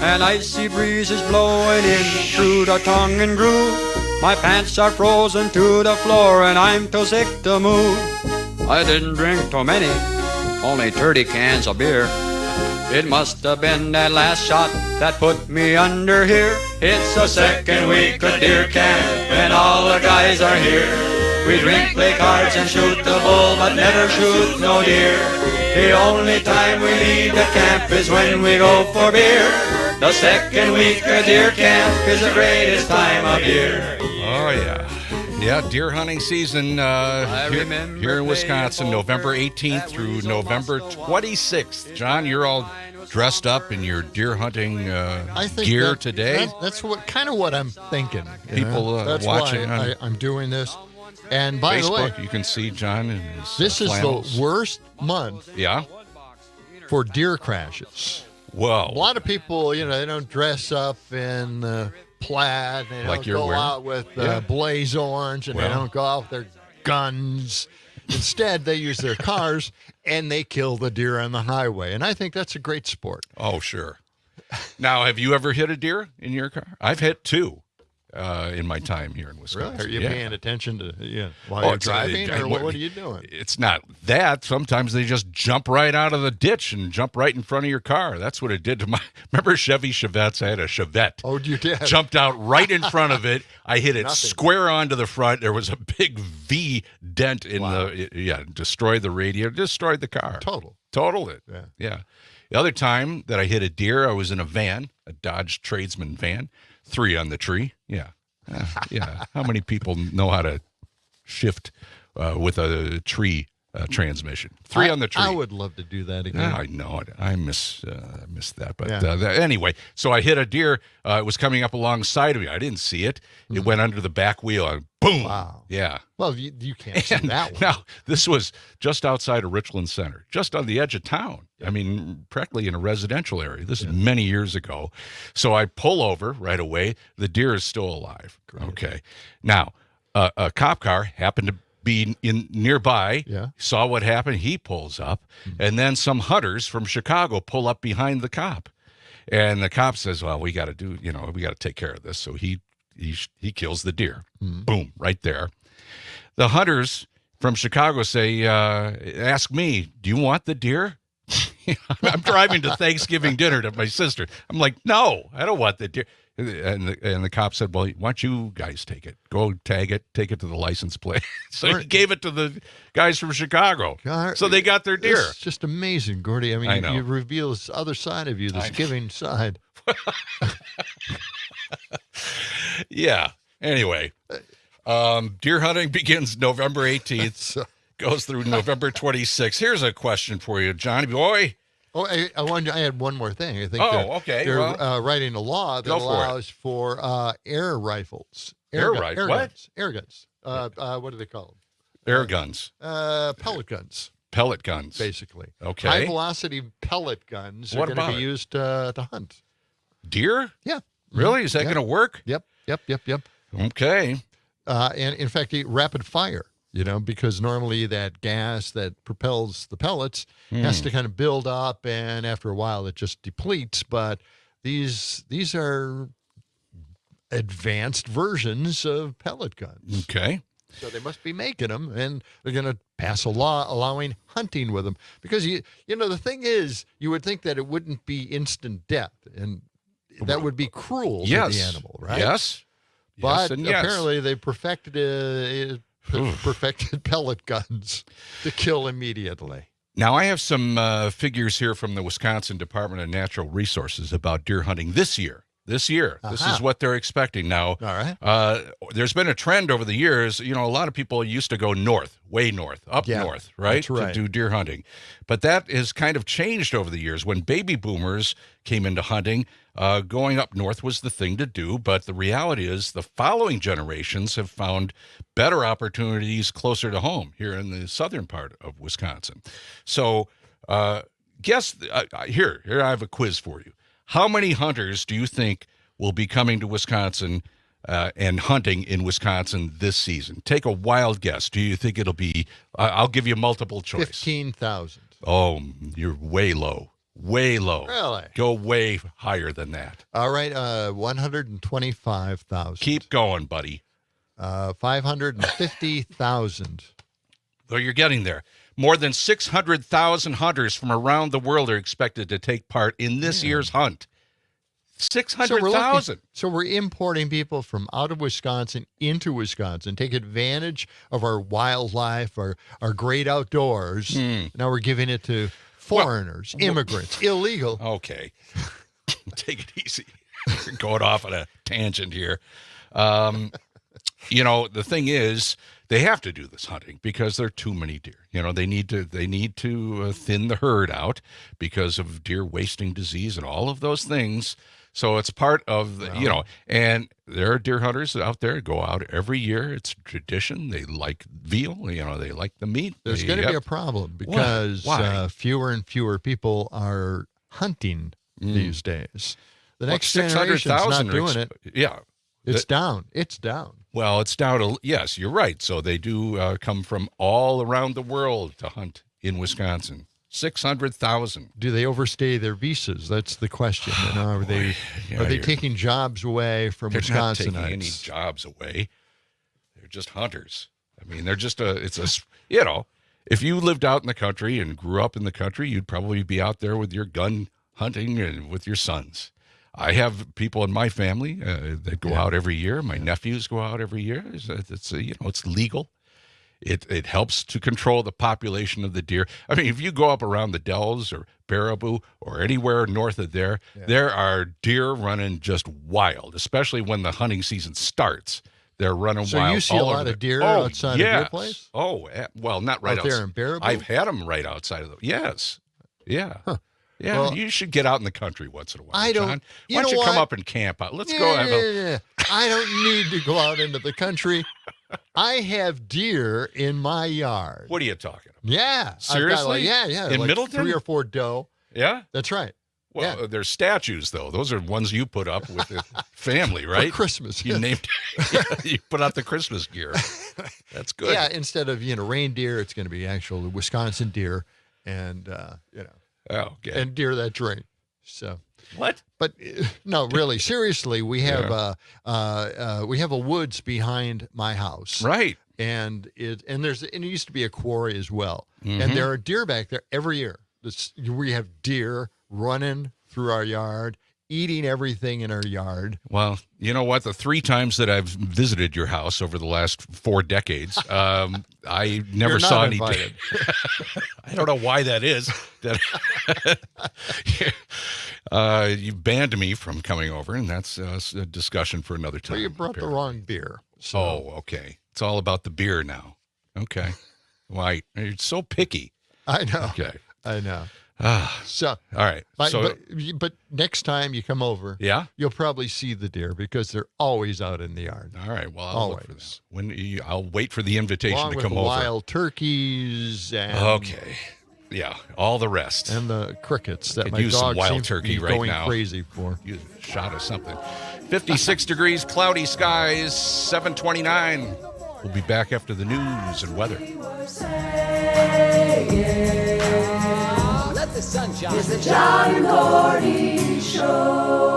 and icy breezes blowing in through the tongue and groove. My pants are frozen to the floor and I'm too sick to move. I didn't drink too many, only 30 cans of beer. It must have been that last shot that put me under here. It's the second week of deer camp and all the guys are here. We drink, play cards and shoot the bull, but never shoot no deer. The only time we leave the camp is when we go for beer. The second week of deer camp is the greatest time of year. Oh, yeah. Yeah, deer hunting season here in Wisconsin, November 18th through November 26th. John, you're all dressed up in your deer hunting I think gear today? That's what I'm thinking. People that's watching why I'm doing this. And by the way, Facebook, you can see John in his this is flannels. the worst month Yeah. for deer crashes. Whoa. A lot of people, they don't dress up in plaid. They Like don't you're go wearing? out with Yeah. blaze orange, and they Well. don't go out with their guns. Instead, they use their cars, and they kill the deer on the highway. And I think that's a great sport. Oh, sure. Now, have you ever hit a deer in your car? I've hit 2 in my time here in Wisconsin. Really? Are you Yeah. paying attention to while Oh, you're it's, driving, or what are you doing? It's not that. Sometimes they just jump right out of the ditch and jump right in front of your car. That's what it did to my. Remember Chevy Chevettes? I had a Chevette. Oh, you did? Jumped out right in front of it. I hit it Nothing. square onto the front. There was a big V dent in destroyed the radio, destroyed the car. Totaled it. Yeah. The other time that I hit a deer, I was in a van, a Dodge Tradesman van, 3 on the tree. Yeah. Yeah. How many people know how to shift with a tree transmission? 3 on the tree. I would love to do that again. Yeah, I know it. I miss that. But Yeah. anyway, so I hit a deer. It was coming up alongside of me. I didn't see it. It went under the back wheel and boom. Wow. Yeah. Well, you can't see And that one. now, this was just outside of Richland Center, just on the edge of town. I mean, practically in a residential area. This is many years ago. So I pull over right away. The deer is still alive. Great. Okay. Now, a cop car happened to be in nearby, saw what happened. He pulls up, and then some hunters from Chicago pull up behind the cop. And the cop says, well, we got to take care of this. So he kills the deer. Boom, right there. The hunters from Chicago say, ask me, do you want the deer? I'm driving to Thanksgiving dinner to my sister. I'm like, no, I don't want the deer. And the cop said, well, why don't you guys take it? Go tag it, take it to the license plate. So he gave it to the guys from Chicago. So they got their deer. It's just amazing, Gordy. I mean, I know. you reveal this other side of you, this giving side. Yeah. Anyway, deer hunting begins November 18th, goes through November 26th. Here's a question for you, Johnny boy. Oh, I had one more thing. I think okay. they're Well, writing a law that go for it. allows for air rifles. Air rifles? What? Guns. Air guns. What do they call them? Air guns. Pellet guns. Pellet guns. Basically. Okay. High velocity pellet guns What are going about to be it? used to hunt. Deer? Yeah. Really? Is that going to work? Yep. Okay. And in fact, rapid fire, because normally that gas that propels the pellets has to kind of build up, and after a while it just depletes. But these are advanced versions of pellet guns. Okay. So they must be making them, and they're going to pass a law allowing hunting with them. Because, the thing is, you would think that it wouldn't be instant death, and that would be cruel to the animal, right? Yes. But Yes and yes. apparently they perfected pellet guns to kill immediately. Now, I have some figures here from the Wisconsin Department of Natural Resources about deer hunting this year. This is what they're expecting. Now, All right. There's been a trend over the years. A lot of people used to go north, way north, up north, right? that's right. To do deer hunting. But that has kind of changed over the years. When baby boomers came into hunting, going up north was the thing to do. But the reality is the following generations have found better opportunities closer to home here in the southern part of Wisconsin. So here I have a quiz for you. How many hunters do you think will be coming to Wisconsin and hunting in Wisconsin this season? Take a wild guess. Do you think it'll be, I'll give you multiple choice. 15,000. Oh, you're way low. Way low. Really? Go way higher than that. All right. 125,000. Keep going, buddy. 550,000. Though you're getting there. More than 600,000 hunters from around the world are expected to take part in this year's hunt. 600,000. So we're importing people from out of Wisconsin into Wisconsin, take advantage of our wildlife, our great outdoors. Now we're giving it to foreigners, immigrants, illegal. Okay. Take it easy. You're going off on a tangent here. The thing is, they have to do this hunting because there are too many deer. You know, they need to thin the herd out because of deer wasting disease and all of those things. So it's part of the, you know, and there are deer hunters out there go out every year. It's a tradition. They like veal. You know, they like the meat. There's going to be a problem because fewer and fewer people are hunting these days. The next generation's not doing it. Yeah. It's down. It's down. Well, it's down to, yes, you're right. So they do come from all around the world to hunt in Wisconsin. 600,000. Do they overstay their visas? That's the question. You know, are they taking jobs away from Wisconsinites? They're not taking any jobs away. They're just hunters. I mean, they're just you know, if you lived out in the country and grew up in the country, you'd probably be out there with your gun hunting and with your sons. I have people in my family that go out every year. My nephews go out every year. It's you know, it's legal. It helps to control the population of the deer. I mean, if you go up around the Dells or Baraboo or anywhere north of there, there are deer running just wild, especially when the hunting season starts. They're running wild. So you see a lot of deer outside of your place? Oh, well, not right out there in Baraboo? I've had them right outside of the. Yes, yeah. Huh. Yeah, Well, you should get out in the country once in a while, I don't. John. You Why know don't you what? come up and camp out? Let's go. I don't need to go out into the country. I have deer in my yard. What are you talking about? Yeah. Seriously? Yeah. In like Middleton? 3 or 4 doe. Yeah? That's right. Well, there's statues, though. Those are ones you put up with the family, right? For Christmas. You named you put out the Christmas gear. That's good. Yeah, instead of, reindeer, it's going to be actual Wisconsin deer and, okay. and deer that drink. So what? But no, really, seriously, we have a woods behind my house, right? And it used to be a quarry as well, and there are deer back there every year. We have deer running through our yard, eating everything in our yard. Well, you know what? The 3 times that I've visited your house over the last 4 decades, I never saw any deer. I don't know why that is. You banned me from coming over, and that's a discussion for another time. Well, you brought the wrong beer. So. Oh, okay. It's all about the beer now. Okay. Why? You're so picky. I know. Okay. I know. So, all right. But next time you come over, you'll probably see the deer because they're always out in the yard. All right. Well, I'll look for this. I'll wait for the invitation Along to with come over. Wild turkeys and okay. Yeah, all the rest. And the crickets that could my use dog some wild seems turkey to be right going now. crazy for. Use a shot of something. 56 degrees, cloudy skies, 729. We'll be back after the news and weather. Let the sunshine. It's the John and Gordy Show.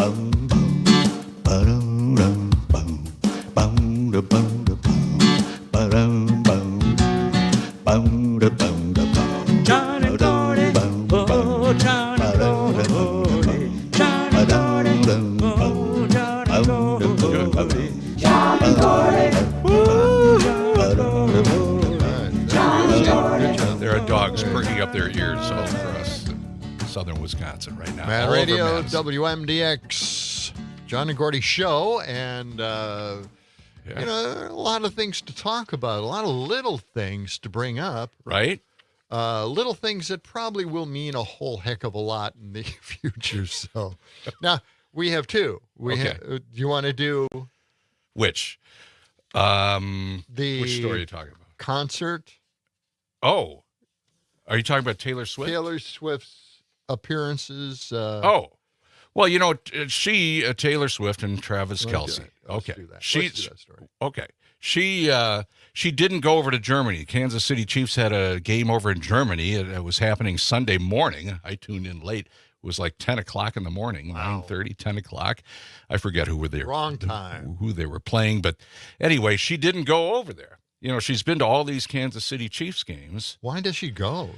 John and Gordy, oh, John and Gordy, John and Gordy, oh, John and Gordy, John and Gordy, ooh, John and Gordy. There are dogs perking up their ears all across southern Wisconsin right now. Mad all over Radio, Madison. WMDX, John and Gordy show, and you know, a lot of things to talk about, a lot of little things to bring up. Right? Little things that probably will mean a whole heck of a lot in the future. So now we have two. Do you want to do which? Which story are you talking about? Concert. Oh, are you talking about Taylor Swift? Taylor Swift's appearances. Well, you know, Taylor Swift and Travis Kelce. Let's do that story. Okay. She didn't go over to Germany. Kansas City Chiefs had a game over in Germany. It was happening Sunday morning. I tuned in late. It was like 10 o'clock in the morning, 9:30, 10 o'clock. I forget who they were playing. But anyway, she didn't go over there. You know, she's been to all these Kansas City Chiefs games. Why does she go?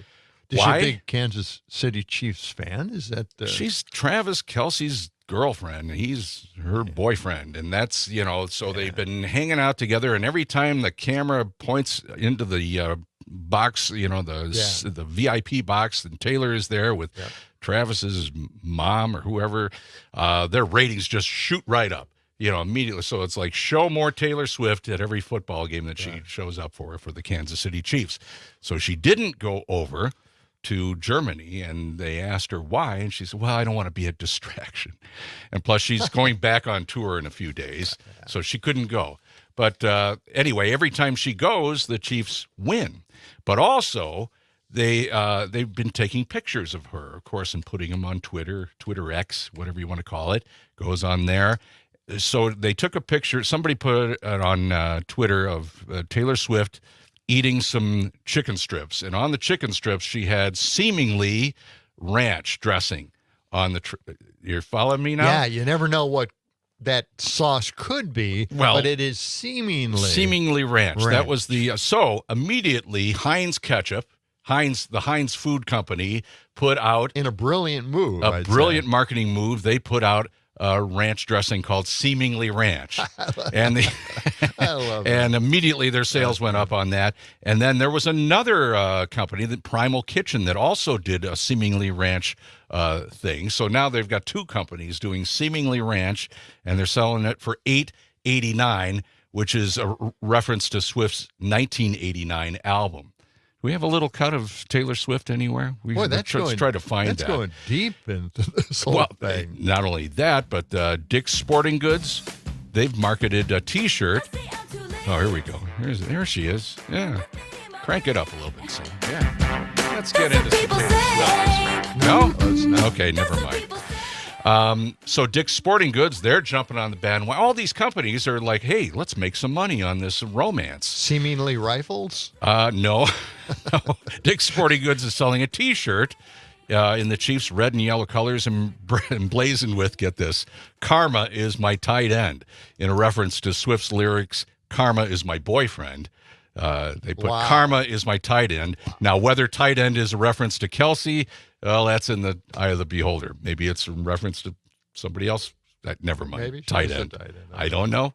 Is she a big Kansas City Chiefs fan? Is that she's Travis Kelce's girlfriend? He's her boyfriend, and that's, you know, so they've been hanging out together. And every time the camera points into the box, you know, the VIP box, and Taylor is there with Travis's mom or whoever, their ratings just shoot right up. You know, immediately. So it's like, show more Taylor Swift at every football game that she shows up for the Kansas City Chiefs. So she didn't go over to Germany, and they asked her why, and she said, well, I don't want to be a distraction. And plus, she's going back on tour in a few days, so she couldn't go. But anyway, every time she goes, the Chiefs win. But also, they've been taking pictures of her, of course, and putting them on Twitter X, whatever you want to call it, goes on there. So they took a picture, somebody put it on Twitter of Taylor Swift eating some chicken strips. And on the chicken strips, she had seemingly ranch dressing on the you're following me now? Yeah, you never know what that sauce could be, but it is seemingly ranch. That was the so immediately Heinz ketchup, the Heinz Food Company put out in a brilliant move. Brilliant marketing move. They put out ranch dressing called Seemingly Ranch. And I love it. And immediately their sales went up on that. And then there was another company, the Primal Kitchen, that also did a Seemingly Ranch thing. So now they've got two companies doing Seemingly Ranch, and they're selling it for $8.89, which is a reference to Swift's 1989 album. Do we have a little cut of Taylor Swift anywhere? Let's try to find that. That's going deep into this whole thing. Not only that, but Dick's Sporting Goods, they've marketed a T-shirt. Oh, here we go. There she is. Yeah. Crank it up a little bit. So, yeah. Let's get into some Taylor Swift. No? Okay, never mind. So Dick's Sporting Goods, they're jumping on the bandwagon. All these companies are like, hey, let's make some money on this romance. Seemingly rifles? No. Dick's Sporting Goods is selling a T-shirt in the Chiefs' red and yellow colors and emblazoned with, get this, Karma is my tight end, in a reference to Swift's lyrics, Karma is my boyfriend. They put Karma is my tight end. Now, whether tight end is a reference to Kelce, well, that's in the eye of the beholder. Maybe it's a reference to somebody else. Never mind. Maybe tight end. I don't know,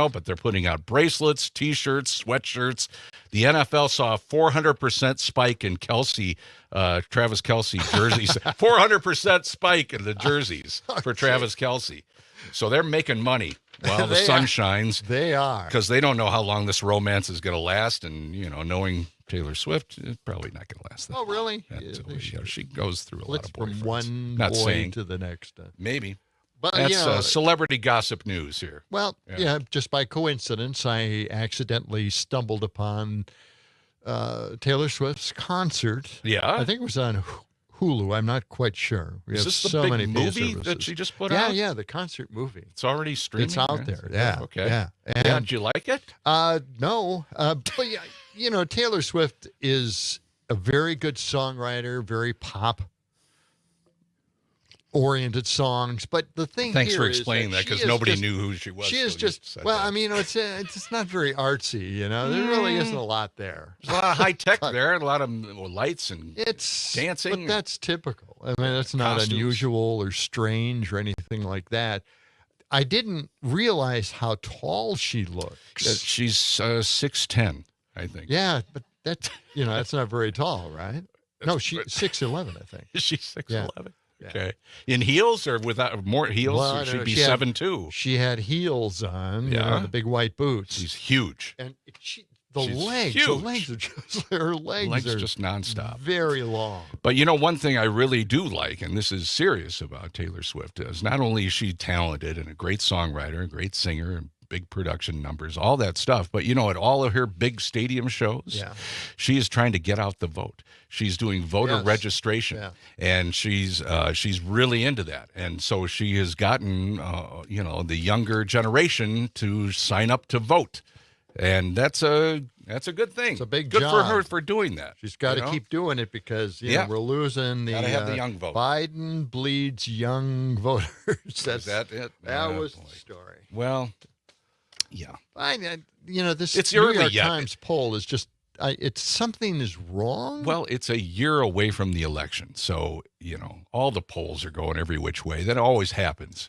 but they're putting out bracelets, T-shirts, sweatshirts. The NFL saw a 400% spike in Kelce, Travis Kelce jerseys. 400% spike in the jerseys for Travis Kelce. So they're making money while the sun shines. They are. Because they don't know how long this romance is going to last. And, you know, knowing Taylor Swift, it's probably not going to last that long. Oh, really? She goes through a lot of boyfriends. From one boy to the next. Maybe. But, that's celebrity gossip news here. Well, just by coincidence, I accidentally stumbled upon Taylor Swift's concert. Yeah? I think it was on Hulu. I'm not quite sure. We Is have this the so big many movie that she just put out? Yeah, the concert movie. It's already streaming? It's out there, yeah. Okay. Yeah. Did you like it? No. But, you know, Taylor Swift is a very good songwriter, very pop oriented songs. But the thing Thanks here for is explaining that, because nobody knew who she was. She is so you just, said well, that. I mean, it's not very artsy, you know. There really isn't a lot there. There's a lot of high tech there, a lot of lights and dancing. But that's typical. I mean, it's not costumes. unusual or strange or anything like that. I didn't realize how tall she looks. She's 6'10", I think. Yeah, but that's that's not very tall, right? No, she's 6'11", I think. She's 6'11". Yeah. Okay. In heels or without more heels? Well, Or she'd be she had- 7'2". She had heels on, Yeah. the big white boots. She's huge. And she's huge. the legs are just, her legs are just nonstop. very long. But one thing I really do like, and this is serious about Taylor Swift, is not only is she talented and a great songwriter, a great singer, and big production numbers, all that stuff, but at all of her big stadium shows, she is trying to get out the vote. She's doing voter registration, and she's really into that. And so she has gotten the younger generation to sign up to vote. And that's a good thing. It's a big good job for her for doing that. She's got to keep doing it because we're losing the, Gotta have the young vote. Biden bleeds young voters. Is that it? That Oh, was boy. the story. Well, yeah. This It's New early York yet. Times poll is just it's something is wrong. Well, it's a year away from the election, so all the polls are going every which way. That always happens.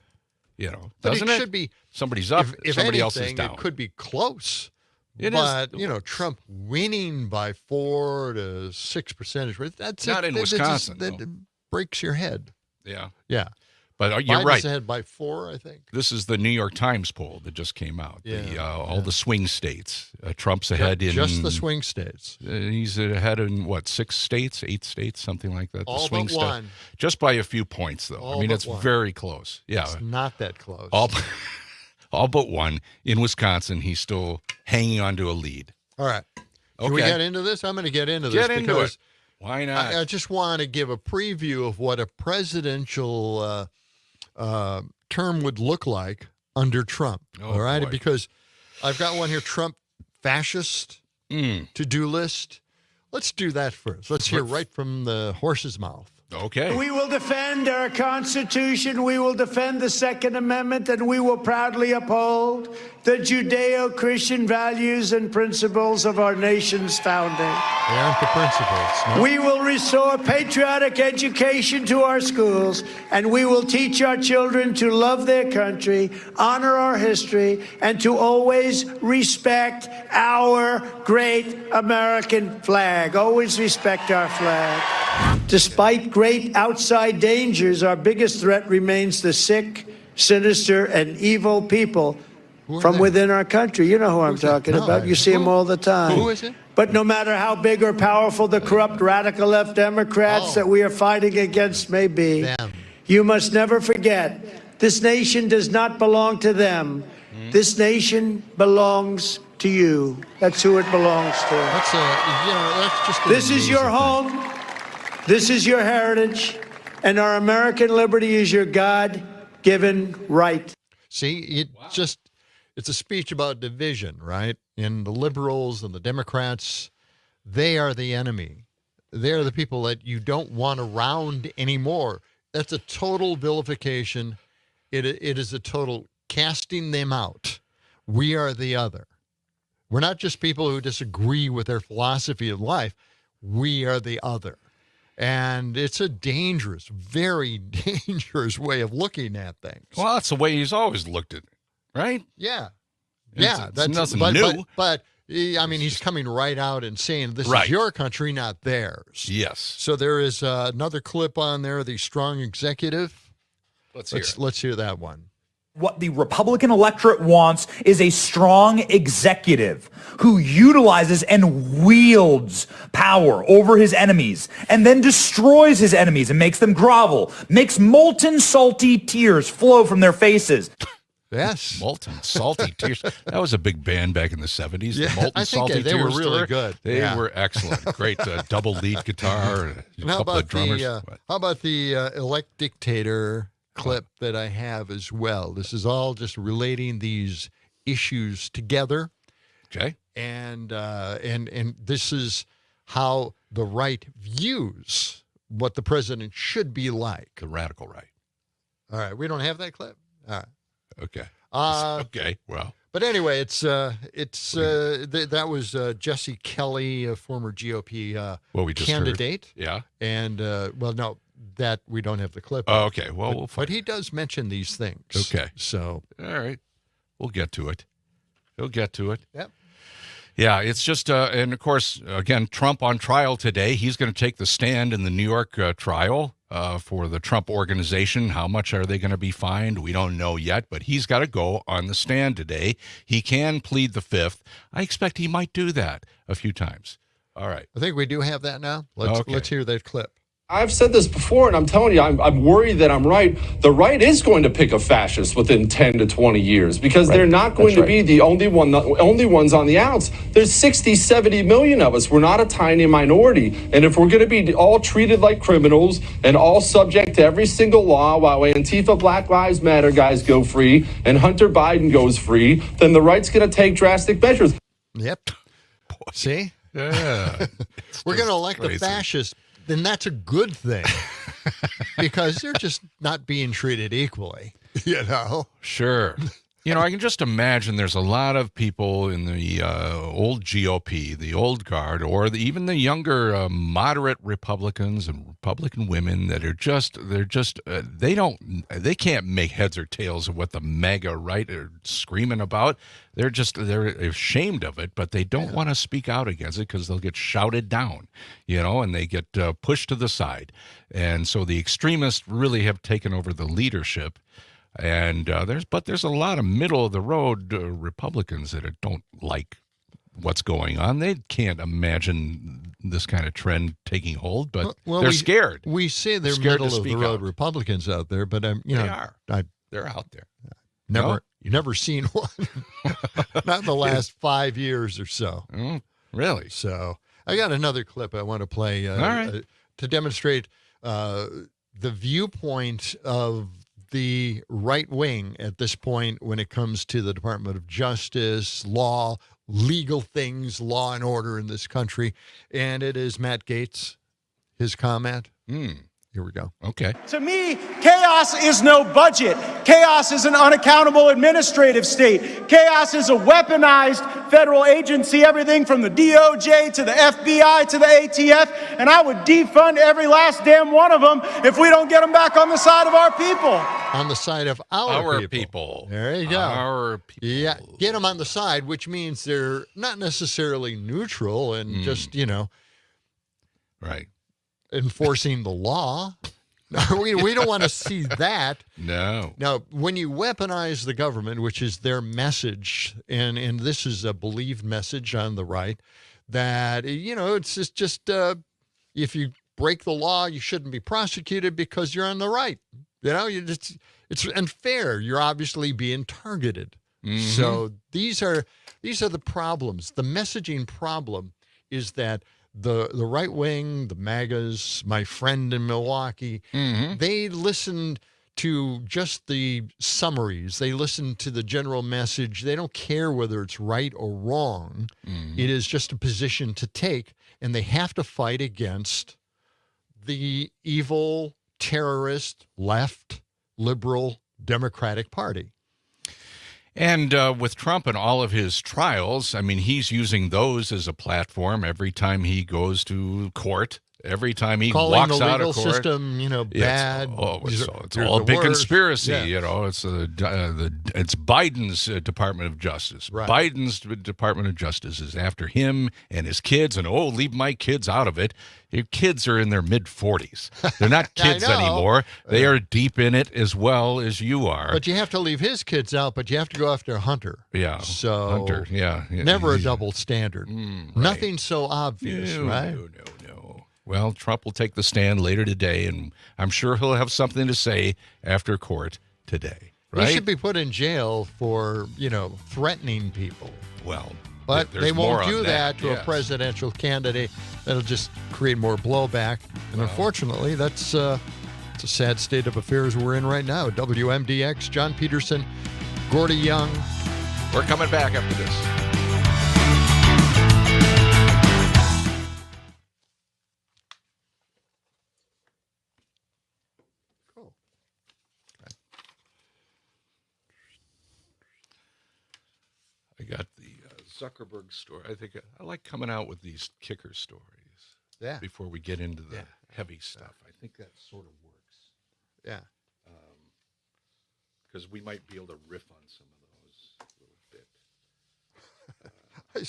But Doesn't it should be somebody's up, if somebody else is anything, down. It could be close. It but is. Trump winning by 4 to 6 percentage points. That's Not in Wisconsin, That breaks your head. Yeah. Yeah. But you're Biden's right. ahead by 4, I think. This is the New York Times poll that just came out. All the swing states. Trump's ahead in just the swing states. He's ahead in 6 states, 8 states, something like that. All the swing but one. Just by a few points, though. All I mean, but it's one. very close. Yeah, It's not that close. all but one. In Wisconsin, he's still hanging on to a lead. All right. Can we get into this? I'm going to get into this. Get into because it. Why not? I just want to give a preview of what a presidential term would look like under Trump. All right, boy. because I've got one here: Trump fascist to-do list. Let's do that first. Let's hear right from the horse's mouth. Okay. We will defend our Constitution, we will defend the Second Amendment, and we will proudly uphold the Judeo-Christian values and principles of our nation's founding. They aren't the principles. No? We will restore patriotic education to our schools, and we will teach our children to love their country, honor our history, and to always respect our great American flag. Always respect our flag. Despite great outside dangers, our biggest threat remains the sick, sinister, and evil people from within our country. You know who I'm talking about. You see them all the time. Who is it? But no matter how big or powerful the corrupt radical left Democrats that we are fighting against may be, you must never forget, this nation does not belong to them. This nation belongs to you. That's who it belongs to. That's just This is your home. This is your heritage. And our American liberty is your God-given right. See, it's a speech about division, right? And the liberals and the Democrats, they are the enemy. They're the people that you don't want around anymore. That's a total vilification. It is a total casting them out. We are the other. We're not just people who disagree with their philosophy of life. We are the other. And it's a dangerous, very dangerous way of looking at things. Well, that's the way he's always looked at it, right? Yeah. It's That's nothing but, new. But I mean, he's coming right out and saying this Right. is your country, not theirs. Yes. So there is another clip on there, the strong executive. Let's hear it. Let's hear that one. What the Republican electorate wants is a strong executive who utilizes and wields power over his enemies and then destroys his enemies and makes them grovel, makes molten salty tears flow from their faces. Yes. Molten Salty Tears. That was a big band back in the 70s. Yeah, the Molten I think Salty they Tears were really tour. good. They Yeah. were excellent. Great double lead guitar, a And how couple of about drummers. how about the elect dictator clip that I have as well? This is all just relating these issues together. Okay. And this is how the right views what the president should be like. The radical right. All right. We don't have that clip? All right. Okay. Okay. Well. But anyway, that was Jesse Kelly, a former GOP we just candidate. Heard. Yeah. And, no, that we don't have the clip. Oh, okay. Well, but he does mention these things. Okay. So. All right. We'll get to it. He'll get to it. Yep. Yeah, it's just, and of course, again, Trump on trial today. He's going to take the stand in the New York trial for the Trump organization. How much are they going to be fined? We don't know yet, but he's got to go on the stand today. He can plead the fifth. I expect he might do that a few times. All right. I think we do have that now. Let's hear that clip. I've said this before, and I'm telling you, I'm worried that I'm right. The right is going to pick a fascist within 10 to 20 years because they're not going to be the only ones on the outs. There's 60, 70 million of us. We're not a tiny minority. And if we're going to be all treated like criminals and all subject to every single law while Antifa Black Lives Matter guys go free and Hunter Biden goes free, then the right's going to take drastic measures. Yep. See? Yeah. We're going to elect a fascist. Then that's a good thing because they're just not being treated equally, you know? Sure. I can just imagine there's a lot of people in the old GOP, the old guard, or even the younger moderate Republicans and Republican women that are they can't make heads or tails of what the MAGA right are screaming about. They're ashamed of it, but they don't want to speak out against it because they'll get shouted down, and they get pushed to the side. And so the extremists really have taken over the leadership. And there's a lot of middle of the road Republicans that don't like what's going on. They can't imagine this kind of trend taking hold, but they're scared. We say they're middle of the road Republicans out there, but they are. They're out there. Never seen one. Not in the last 5 years or so. Really? So I got another clip I want to play All right. To demonstrate the viewpoint of the right wing at this point when it comes to the Department of Justice, law, legal things, law and order in this country. And it is Matt Gaetz, his comment. Here we go. Okay. To me, chaos is no budget. Chaos is an unaccountable administrative state. Chaos is a weaponized federal agency, everything from the DOJ to the FBI to the ATF, and I would defund every last damn one of them if we don't get them back on the side of our people. On the side of our people. There you go. Our people. Yeah, get them on the side, which means they're not necessarily neutral and just, right. enforcing the law. We don't want to see that. No. Now, when you weaponize the government, which is their message, and this is a believed message on the right, that, it's just if you break the law, you shouldn't be prosecuted because you're on the right. It's unfair. You're obviously being targeted. Mm-hmm. So these are the problems. The messaging problem is that the right wing, the MAGAs, my friend in Milwaukee, they listened to just the summaries. They listen to the general message. They don't care whether it's right or wrong. It is just a position to take, and they have to fight against the evil, terrorist, left, liberal, Democratic Party. And with Trump and all of his trials, I mean, he's using those as a platform every time he goes to court, every time he walks out of court. Calling the legal system, bad. It's all a big conspiracy, It's it's Biden's Department of Justice. Right. Biden's Department of Justice is after him and his kids, and leave my kids out of it. Your kids are in their mid-40s. They're not kids anymore. They are deep in it as well as you are. But you have to leave his kids out, but you have to go after Hunter. Yeah. So Hunter, yeah. Never a double standard. Right. Nothing so obvious, right? No. Well, Trump will take the stand later today, and I'm sure he'll have something to say after court today. Right? He should be put in jail for, threatening people. Well, but they won't do that to yes. a presidential candidate. That'll just create more blowback. And unfortunately, it's a sad state of affairs we're in right now. WMDX, John Peterson, Gordy Young. We're coming back after this. Zuckerberg story. I think I like coming out with these kicker stories. Yeah. Before we get into the heavy stuff, I think that sort of works. Yeah. Because we might be able to riff on some of those a little bit.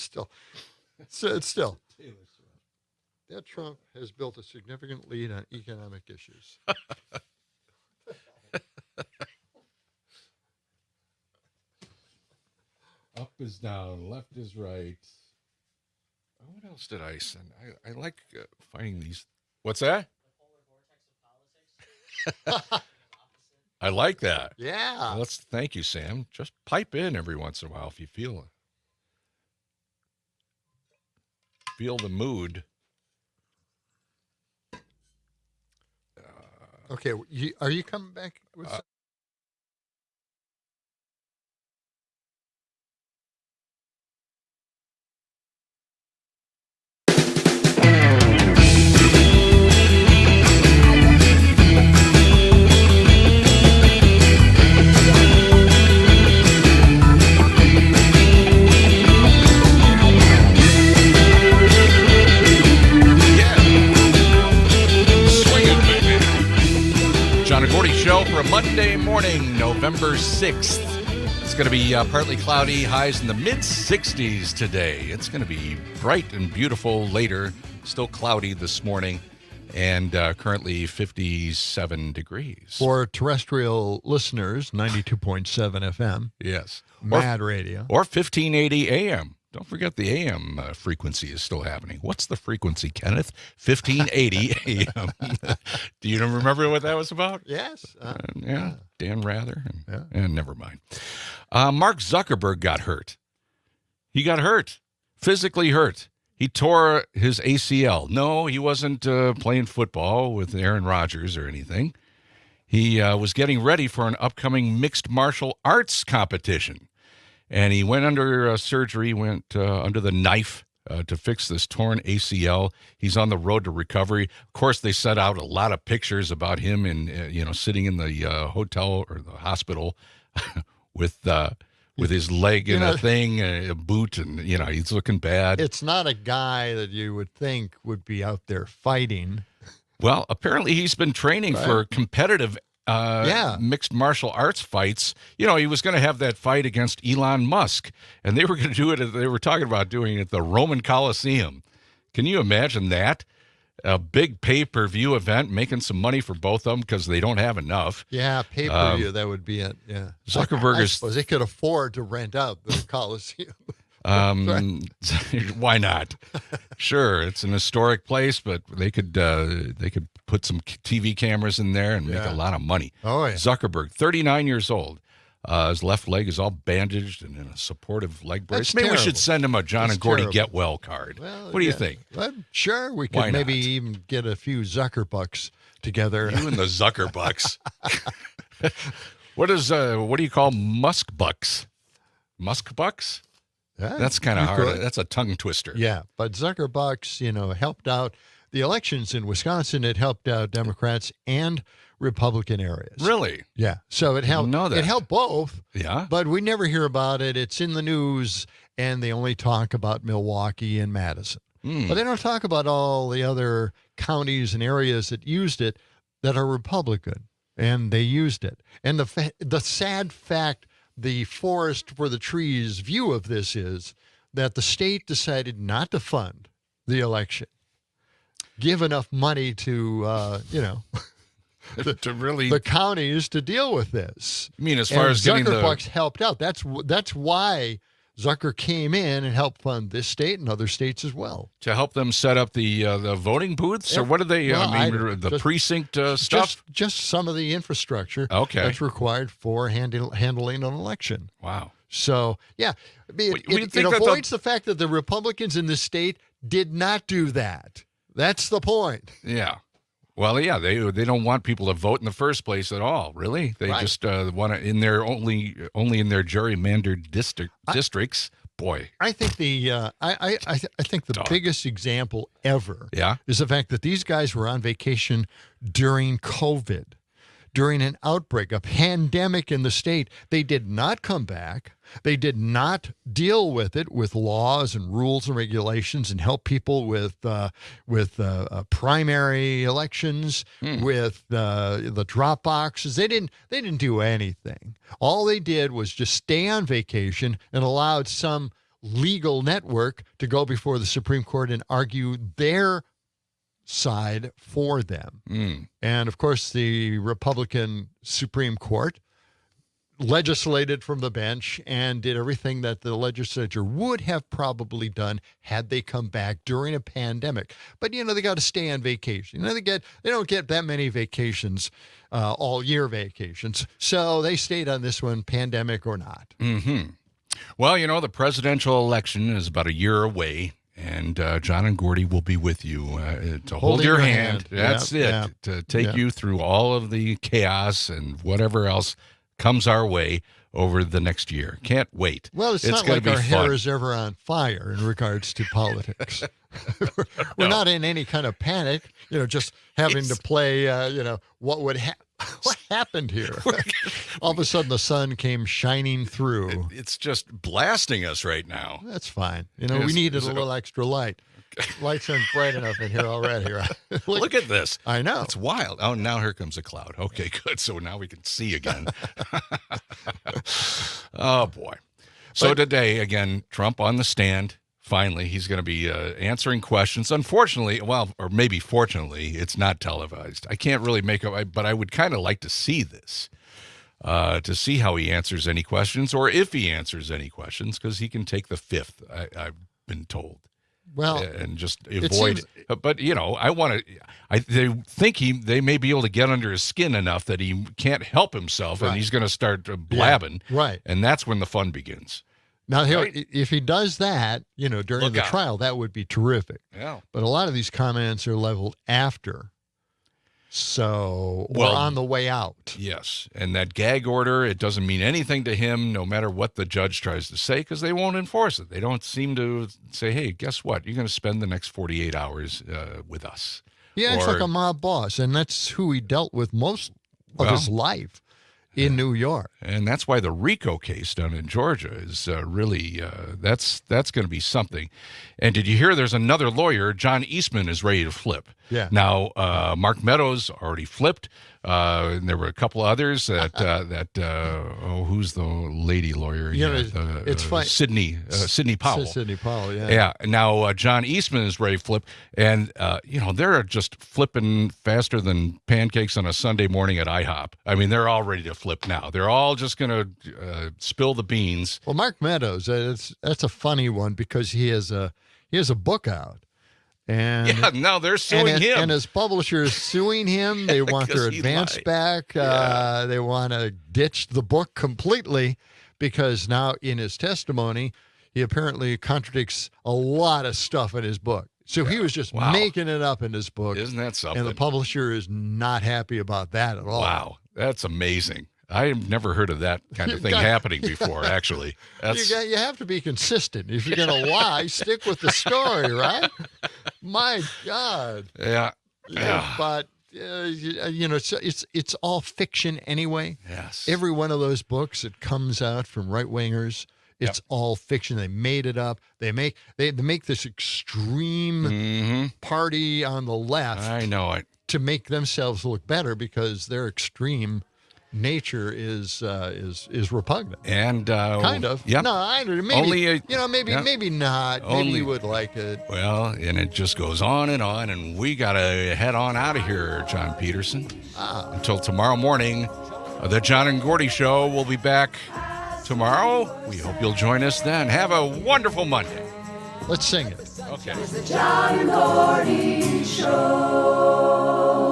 Still. That Trump has built a significant lead on economic issues. Up is down, left is right. What else did I send? I like finding these. What's that? I like that. Yeah. Thank you, Sam. Just pipe in every once in a while if you feel the mood. Okay, are you coming back with John and Gordy show for a Monday morning, November 6th. It's going to be partly cloudy, highs in the mid-60s today. It's going to be bright and beautiful later, still cloudy this morning, and currently 57 degrees. For terrestrial listeners, 92.7 FM. Yes. Mad radio. Or 1580 AM. Don't forget the AM frequency is still happening. What's the frequency, Kenneth? 1580 AM. Do you remember what that was about? Yes. Dan Rather. And never mind. Mark Zuckerberg got hurt. He got hurt. Physically hurt. He tore his ACL. No, he wasn't playing football with Aaron Rodgers or anything. He was getting ready for an upcoming mixed martial arts competition. And he went under surgery, went under the knife to fix this torn ACL. He's on the road to recovery. Of course, they set out a lot of pictures about him in, sitting in the hotel or the hospital with his leg in a thing, a boot, and, he's looking bad. It's not a guy that you would think would be out there fighting. Well, apparently he's been training for competitive mixed martial arts fights. He was going to have that fight against Elon Musk, and they were going to do it. They were talking about doing it at the Roman Coliseum. Can you imagine that? A big pay-per-view event, making some money for both of them because they don't have enough. Yeah, pay-per-view, that would be it. Yeah. Zuckerberg I suppose they could afford to rent out the Coliseum. Why not? Sure, it's an historic place, but they could put some TV cameras in there and make a lot of money. Oh, yeah. Zuckerberg, 39 years old. His left leg is all bandaged and in a supportive leg brace. That's Maybe terrible. we should send him a John and Gordy get well card. Well, what do you think? Well, sure, we Why could maybe not? even get a few Zuckerbucks together. You and the Zuckerbucks. What do you call Musk bucks? Musk bucks? Yeah, That's kind of you hard. could. That's a tongue twister. Yeah, but Zuckerbucks, helped out the elections in Wisconsin. It helped out Democrats and Republican areas. Really? Yeah. So it helped. know that. It helped both. Yeah. But we never hear about it. It's in the news, and they only talk about Milwaukee and Madison. But they don't talk about all the other counties and areas that used it that are Republican, and they used it. And the sad fact, the forest for the trees view of this is that the state decided not to fund the election, give enough money to, to really the counties to deal with this. I mean, as far as getting the Zuckerbucks helped out. That's why Zucker came in and helped fund this state and other states as well. to help them set up the voting booths, or what do they? Well, the just- precinct stuff. Just some of the infrastructure that's required for handling an election. Wow. So, yeah, it think that avoids the fact that the Republicans in this state did not do that. That's the point. Yeah. Well, yeah, they don't want people to vote in the first place at all. Really, they Right. just want to in their only in their gerrymandered districts. Boy, I think I think the biggest example ever Yeah. is the fact that these guys were on vacation during COVID. during an outbreak, a pandemic in the state. They did not come back. They did not deal with it with laws and rules and regulations and help people with primary elections, with the drop boxes. They didn't do anything. All they did was just stay on vacation and allowed some legal network to go before the Supreme Court and argue their side for them. And of course, the Republican Supreme Court legislated from the bench and did everything that the legislature would have probably done had they come back during a pandemic. But they got to stay on vacation. They don't get that many vacations, all year vacations. So they stayed on this one, pandemic or not. Well, the presidential election is about a year away. And John and Gordy will be with you to hold your hand. That's it. Yep. To take you through all of the chaos and whatever else comes our way over the next year. Can't wait. Well, it's not gonna like be our fun. hair is ever on fire in regards to politics. We're not in any kind of panic, just having to play, what happened here? All of a sudden, the sun came shining through. It's just blasting us right now. That's fine. We needed a little extra light. Lights aren't bright enough in here already. Right? Look at this. I know. It's wild. Oh, now here comes a cloud. Okay, good. So now we can see again. Oh, boy. So today, again, Trump on the stand. Finally, he's going to be answering questions. Unfortunately, or maybe fortunately, it's not televised. I can't really make it, but I would kind of like to see this, to see how he answers any questions, or if he answers any questions, because he can take the fifth, I've been told. Well, and just avoid it. But, they think they may be able to get under his skin enough that he can't help himself, and he's going to start blabbing. Yeah, right. And that's when the fun begins. Now, if he does that, during the trial, that would be terrific. Yeah. But a lot of these comments are leveled after. So we're on the way out. Yes. And that gag order, it doesn't mean anything to him, no matter what the judge tries to say, because they won't enforce it. They don't seem to say, hey, guess what? You're going to spend the next 48 hours with us. Yeah, it's like a mob boss, and that's who he dealt with most of his life in New York. And that's why the RICO case down in Georgia is really, that's going to be something. And did you hear there's another lawyer, John Eastman, is ready to flip. Yeah. Now, Mark Meadows already flipped. And there were a couple others who's the lady lawyer? It's fine. Sidney Powell. Sidney Powell, yeah. Yeah. Now, John Eastman is ready to flip. And, they're just flipping faster than pancakes on a Sunday morning at IHOP. I mean, they're all ready to flip now. They're all just going to spill the beans. Well, Mark Meadows, that's a funny one because he has a book out. And now they're suing him. And his publisher is suing him. They want their advance back. They want to ditch the book completely because now in his testimony, he apparently contradicts a lot of stuff in his book. So he was just making it up in his book. Isn't that something? And the publisher is not happy about that at all. Wow, that's amazing. I've never heard of that kind of thing happening before, actually. You have to be consistent. If you're going to lie, stick with the story, right? My God. Yeah. But, it's all fiction anyway. Yes. Every one of those books that comes out from right-wingers, it's all fiction. They made it up. They make this extreme party on the left. I know it. To make themselves look better because their extreme nature is repugnant. And kind of. Yeah. No, maybe maybe not. Maybe you would like it. Well, and it just goes on, and we got to head on out of here, John Peterson. Until tomorrow morning, the John and Gordy Show will be back tomorrow. We hope you'll join us then. Have a wonderful Monday. Let's sing it. Okay. It's the John and Gordy Show.